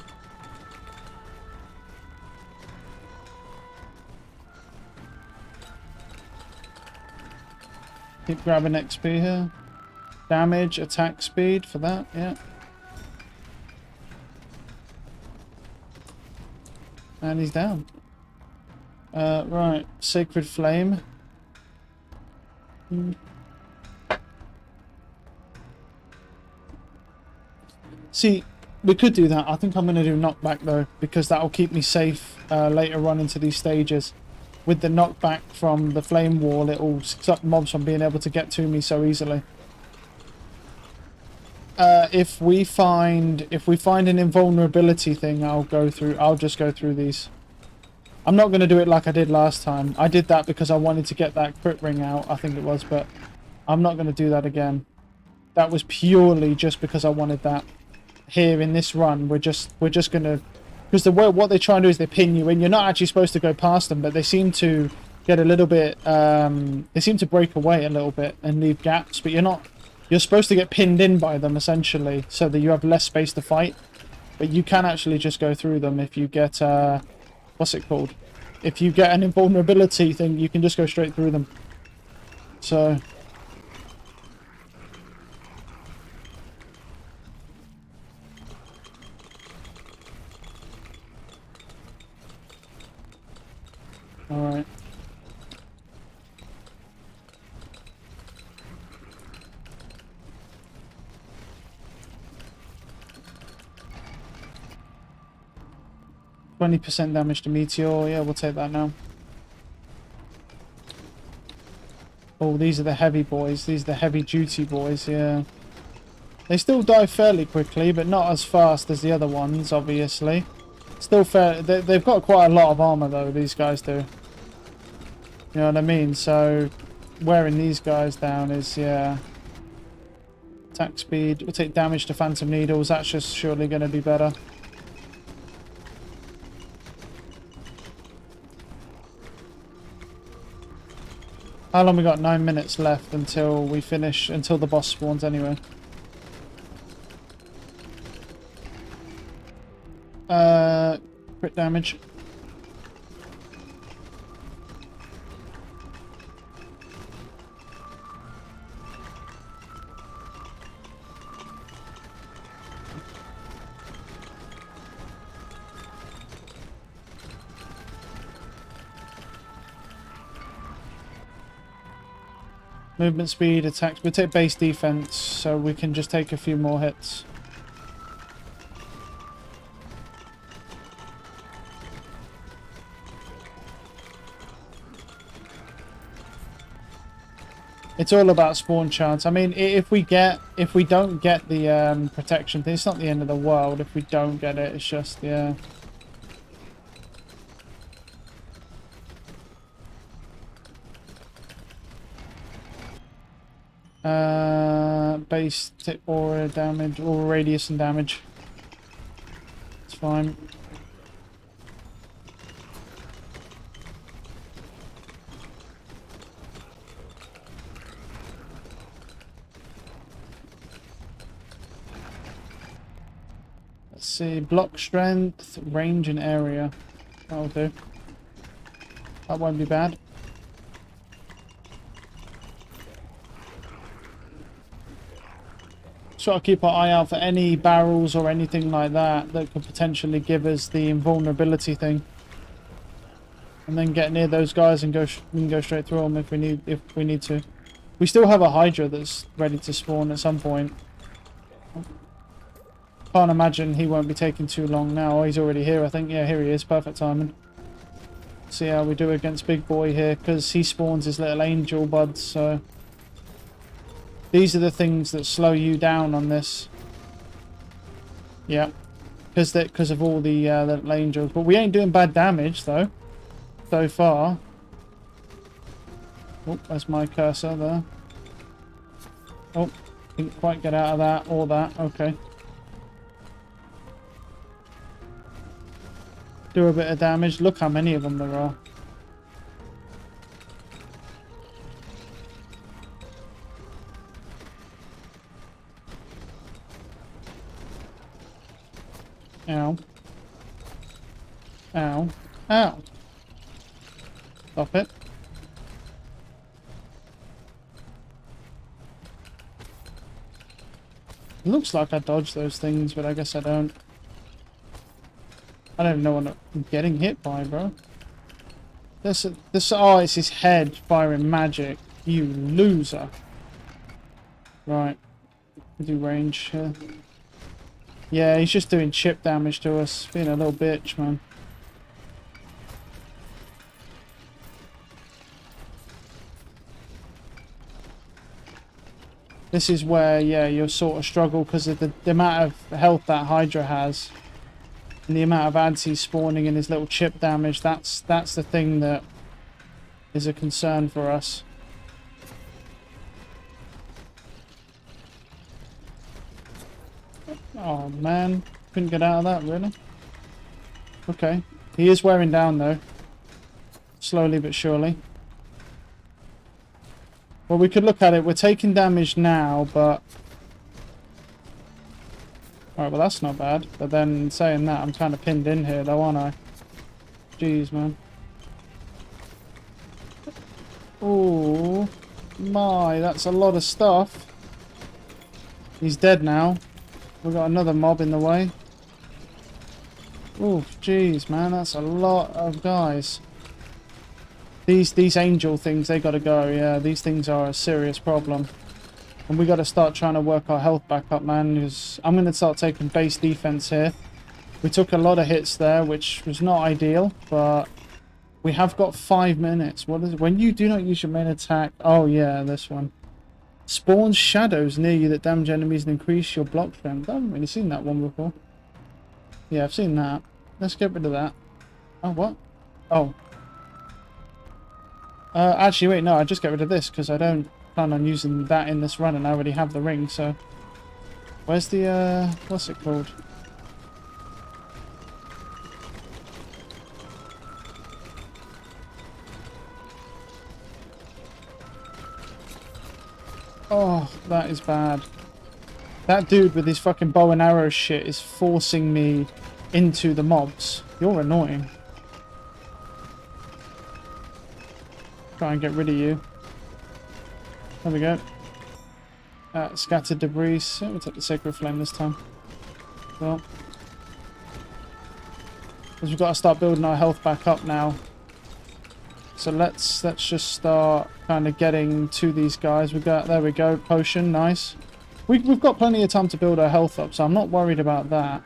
Keep grabbing XP here. Damage, attack speed for that, yeah. And he's down. Right, Sacred Flame. See, we could do that. I think I'm going to do knockback though, because that will keep me safe later on into these stages. With the knockback from the flame wall, it will stop mobs from being able to get to me so easily. If we find an invulnerability thing, I'll just go through these. I'm not going to do it like I did last time. I did that because I wanted to get that crit ring out, I think it was, but I'm not going to do that again. That was purely just because I wanted that. Here in this run, we're just going to, because what they try and do is they pin you in. You're not actually supposed to go past them, but they seem to get a little bit, they seem to break away a little bit and leave gaps, but you're supposed to get pinned in by them essentially, so that you have less space to fight. But you can actually just go through them if you get, what's it called? If you get an invulnerability thing, you can just go straight through them. So... Alright. %20 damage to Meteor. Yeah, we'll take that now. Oh, these are the heavy boys. These are the heavy duty boys, yeah. They still die fairly quickly, but not as fast as the other ones, obviously. Still fair. They've got quite a lot of armor, though, these guys do. You know what I mean? So, wearing these guys down is, yeah... Attack speed. We'll take damage to Phantom Needles. That's just surely going to be better. How long we got? 9 minutes left until we finish, until the boss spawns anyway. Crit damage. Movement speed, attacks. We'll take base defense so we can just take a few more hits. It's all about spawn chance. I mean, if we don't get the protection thing, it's not the end of the world. If we don't get it, it's just, yeah. Base tip aura damage, aura radius and damage. It's fine. Let's see, block strength, range and area. That'll do. That won't be bad. Sort of keep our eye out for any barrels or anything like that that could potentially give us the invulnerability thing, and then get near those guys and we can go straight through them if we need to. We still have a Hydra that's ready to spawn at some point. Can't imagine he won't be taking too long now. Oh, he's already here, I think. Yeah, here he is. Perfect timing. See how we do against Big Boy here, because he spawns his little angel buds, so... These are the things that slow you down on this. Yeah. Because of all the little angels. But we ain't doing bad damage, though. So far. Oh, there's my cursor there. Oh, didn't quite get out of that or that. Okay. Do a bit of damage. Look how many of them there are. Ow. Ow. Ow. Stop it. It looks like I dodged those things, but I guess I don't. I don't even know what I'm getting hit by, bro. Oh, it's his head firing magic. You loser. Right. We'll do range here. Yeah, he's just doing chip damage to us. Being a little bitch, man. This is where, yeah, you'll sort of struggle because of the amount of health that Hydra has. And the amount of ads he's spawning and his little chip damage, that's the thing that is a concern for us. Oh man, couldn't get out of that, really. Okay, he is wearing down though. Slowly but surely. Well, we could look at it. We're taking damage now, but... Alright, well that's not bad. But then saying that, I'm kind of pinned in here though, aren't I? Jeez, man. Oh my, that's a lot of stuff. He's dead now. We've got another mob in the way. Oh, jeez, man, that's a lot of guys. These angel things, they gotta go. Yeah, these things are a serious problem. And we gotta start trying to work our health back up, man. Because I'm gonna start taking base defense here. We took a lot of hits there, which was not ideal, but we have got 5 minutes. What is it? When you do not use your main attack. Oh yeah, this one. Spawns shadows near you that damage enemies and increase your block strength. I haven't really seen that one before. Yeah, I've seen that. Let's get rid of that. Oh, what? Oh. Actually, wait, no, I just get rid of this because I don't plan on using that in this run and I already have the ring, so... Where's the, what's it called? Oh, that is bad. That dude with his fucking bow and arrow shit is forcing me into the mobs. You're annoying. Try and get rid of you. There we go. Scattered debris. We'll take the sacred flame this time. Well, because we've got to start building our health back up now. So let's just start kind of getting to these guys. There we go, potion, nice. We've got plenty of time to build our health up, so I'm not worried about that.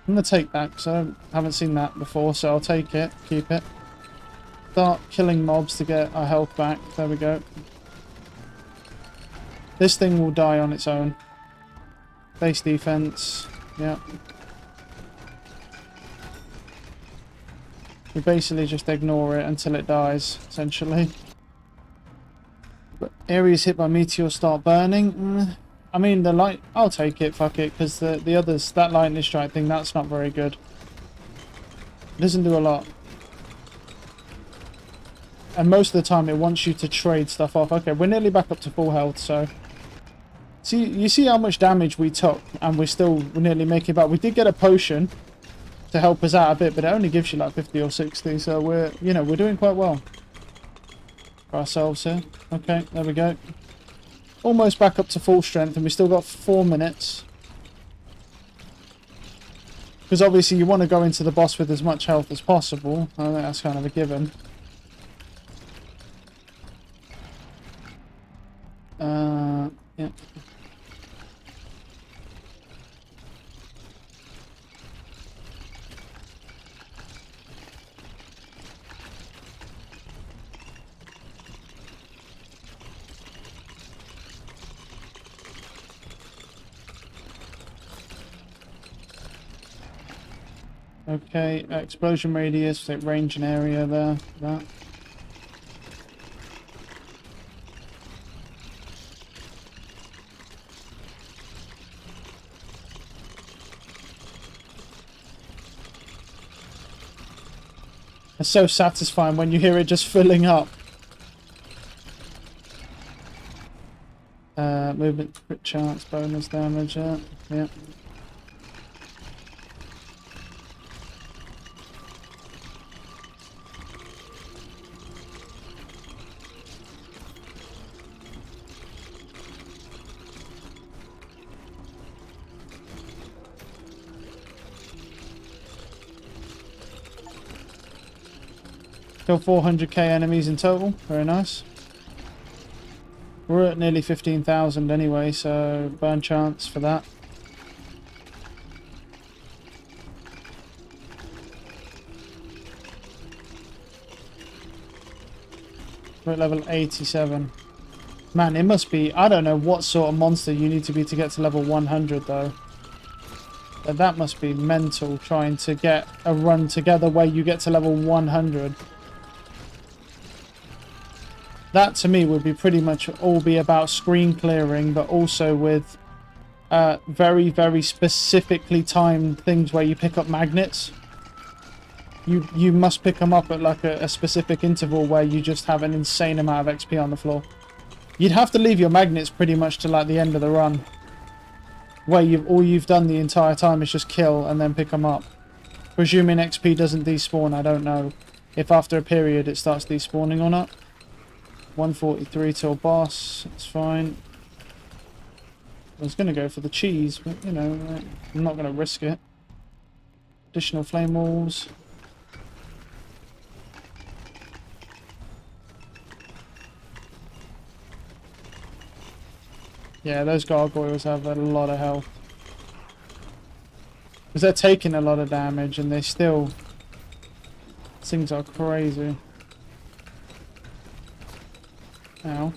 I'm gonna take that because I haven't seen that before, so I'll take it, keep it. Start killing mobs to get our health back. There we go. This thing will die on its own. Base defense. Yeah. We basically just ignore it until it dies, essentially. But areas hit by meteors start burning. I mean, the light... I'll take it, fuck it, because the others... That lightning strike thing, that's not very good. It doesn't do a lot. And most of the time, it wants you to trade stuff off. Okay, we're nearly back up to full health, so... See, you see how much damage we took, and we're nearly making it back. We did get a potion to help us out a bit, but it only gives you like 50 or 60, so we're doing quite well for ourselves here. Okay, there we go. Almost back up to full strength, and we still got 4 minutes. Because obviously you want to go into the boss with as much health as possible. I think that's kind of a given. Yeah. Okay, explosion radius, like range and area there, that. It's so satisfying when you hear it just filling up. Movement, crit chance, bonus damage, yeah. Still 400k enemies in total. Very nice. We're at nearly 15,000 anyway, so burn chance for that. We're at level 87. Man, it must be... I don't know what sort of monster you need to be to get to level 100, though. But that must be mental, trying to get a run together where you get to level 100. That to me would be pretty much all be about screen clearing, but also with very, very specifically timed things where you pick up magnets. You must pick them up at like a specific interval where you just have an insane amount of XP on the floor. You'd have to leave your magnets pretty much to like the end of the run, where all you've done the entire time is just kill and then pick them up. Presuming XP doesn't despawn, I don't know if after a period it starts despawning or not. 143 till boss, that's fine. I was going to go for the cheese, but you know, I'm not going to risk it. Additional flame walls. Yeah, those gargoyles have a lot of health. Because they're taking a lot of damage and they still... Things are crazy. Ow.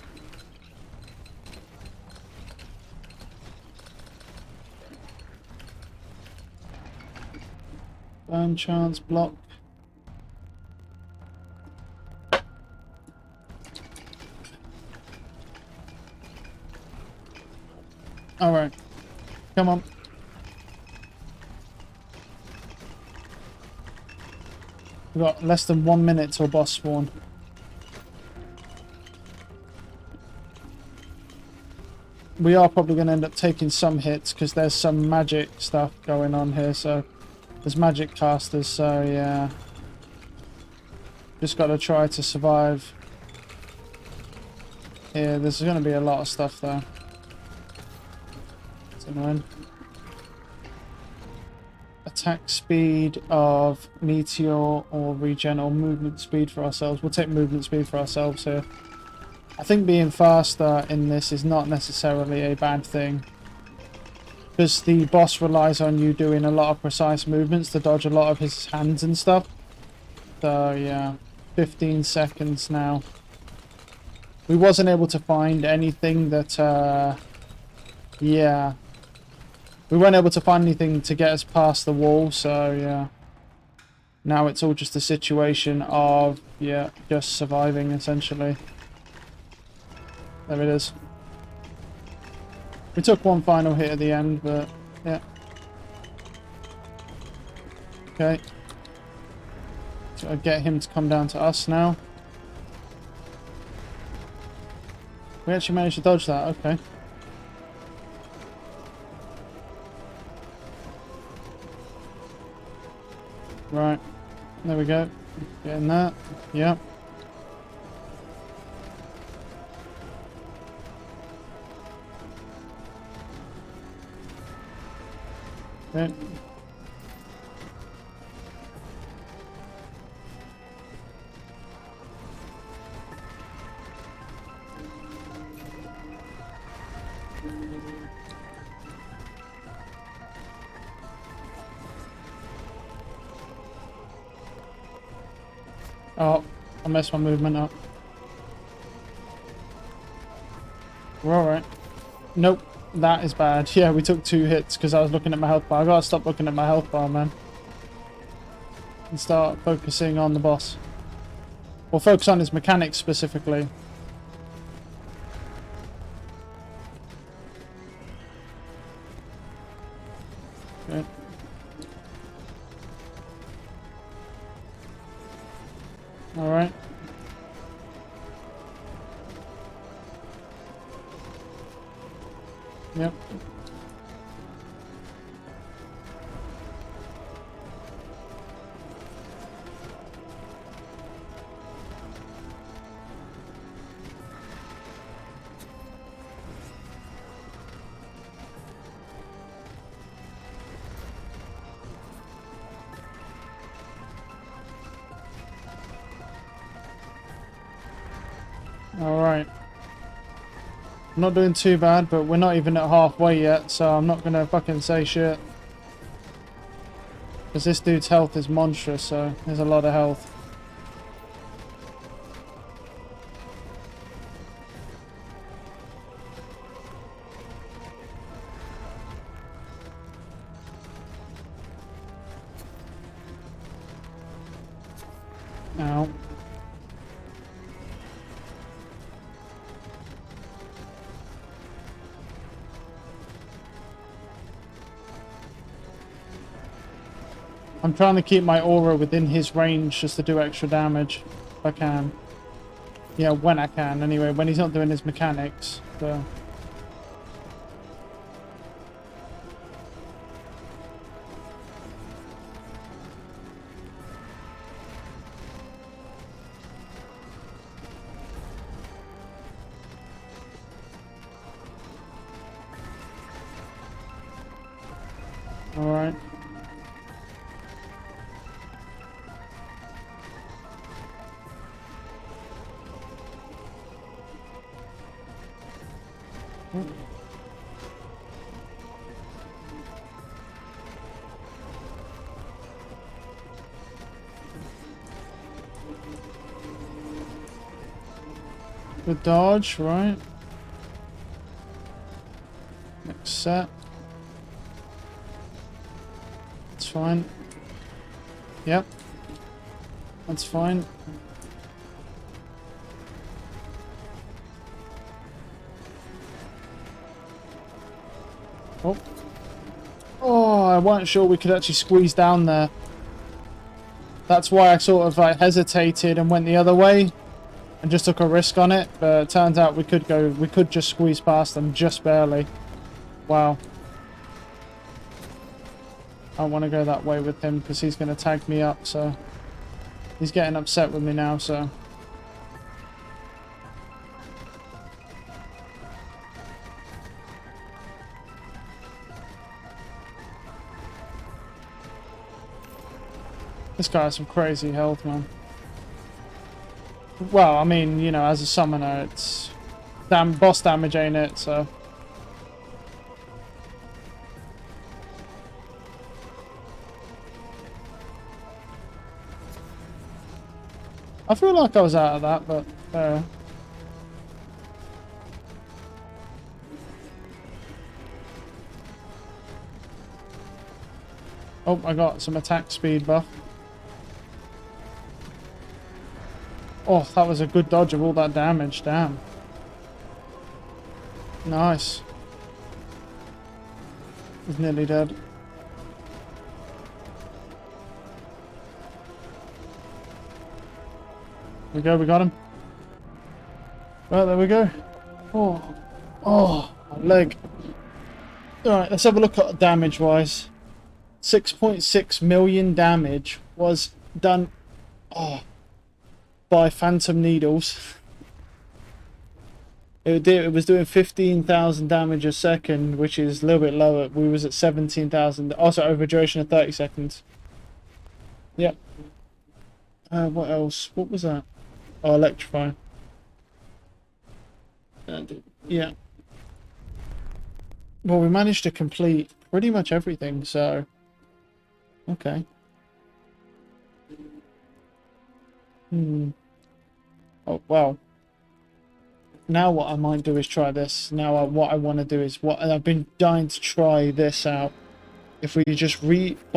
Burn chance block. Alright. Come on. We've got less than 1 minute till boss spawn. We are probably going to end up taking some hits because there's some magic stuff going on here, so there's magic casters, so yeah. Just got to try to survive. Yeah, there's going to be a lot of stuff there. It's annoying. Attack speed of meteor or regen or movement speed for ourselves. We'll take movement speed for ourselves here. I think being faster in this is not necessarily a bad thing, because the boss relies on you doing a lot of precise movements to dodge a lot of his hands and stuff. So yeah, 15 seconds now. We wasn't able to find anything that yeah, we weren't able to find anything to get us past the wall, so yeah. Now it's all just a situation of, yeah, just surviving essentially. There it is. We took one final hit at the end, but yeah. Okay. So I get him to come down to us now. We actually managed to dodge that, okay. Right. There we go. Getting that. Yep. Okay. Oh, I messed my movement up. We're alright. Nope, that is bad. Yeah, we took 2 hits because I was looking at my health bar. I gotta stop looking at my health bar, man. And start focusing on the boss. Or focus on his mechanics specifically. Okay. Alright. Yep. Alright. I'm not doing too bad, but we're not even at halfway yet, so I'm not gonna fucking say shit. Because this dude's health is monstrous, so there's a lot of health. I'm trying to keep my aura within his range just to do extra damage if I can. Yeah, when I can, anyway, when he's not doing his mechanics. So. Alright. Good dodge, right? Next set. That's fine. Yep. That's fine. Oh. Oh, I wasn't sure we could actually squeeze down there. That's why I sort of like hesitated and went the other way and just took a risk on it, but it turns out we could just squeeze past them just barely. Wow. I don't want to go that way with him because he's going to tag me up, so he's getting upset with me now, so this guy has some crazy health, man. Well, I mean, you know, as a summoner, it's boss damage, ain't it? So I feel like I was out of that, but oh, I got some attack speed buff. Oh, that was a good dodge of all that damage, damn. Nice. He's nearly dead. There we go, we got him. Well, there we go. Oh, oh, my leg. Alright, let's have a look at damage-wise. 6.6 million damage was done by Phantom Needles. It was doing 15,000 damage a second, which is a little bit lower. We was at 17,000, also over a duration of 30 seconds. Yep. What else? What was that? Oh, electrify. Yeah. Well, we managed to complete pretty much everything, so okay. Oh, well. Now what I might do is try this. Now what I want to do is I've been dying to try this out. If we just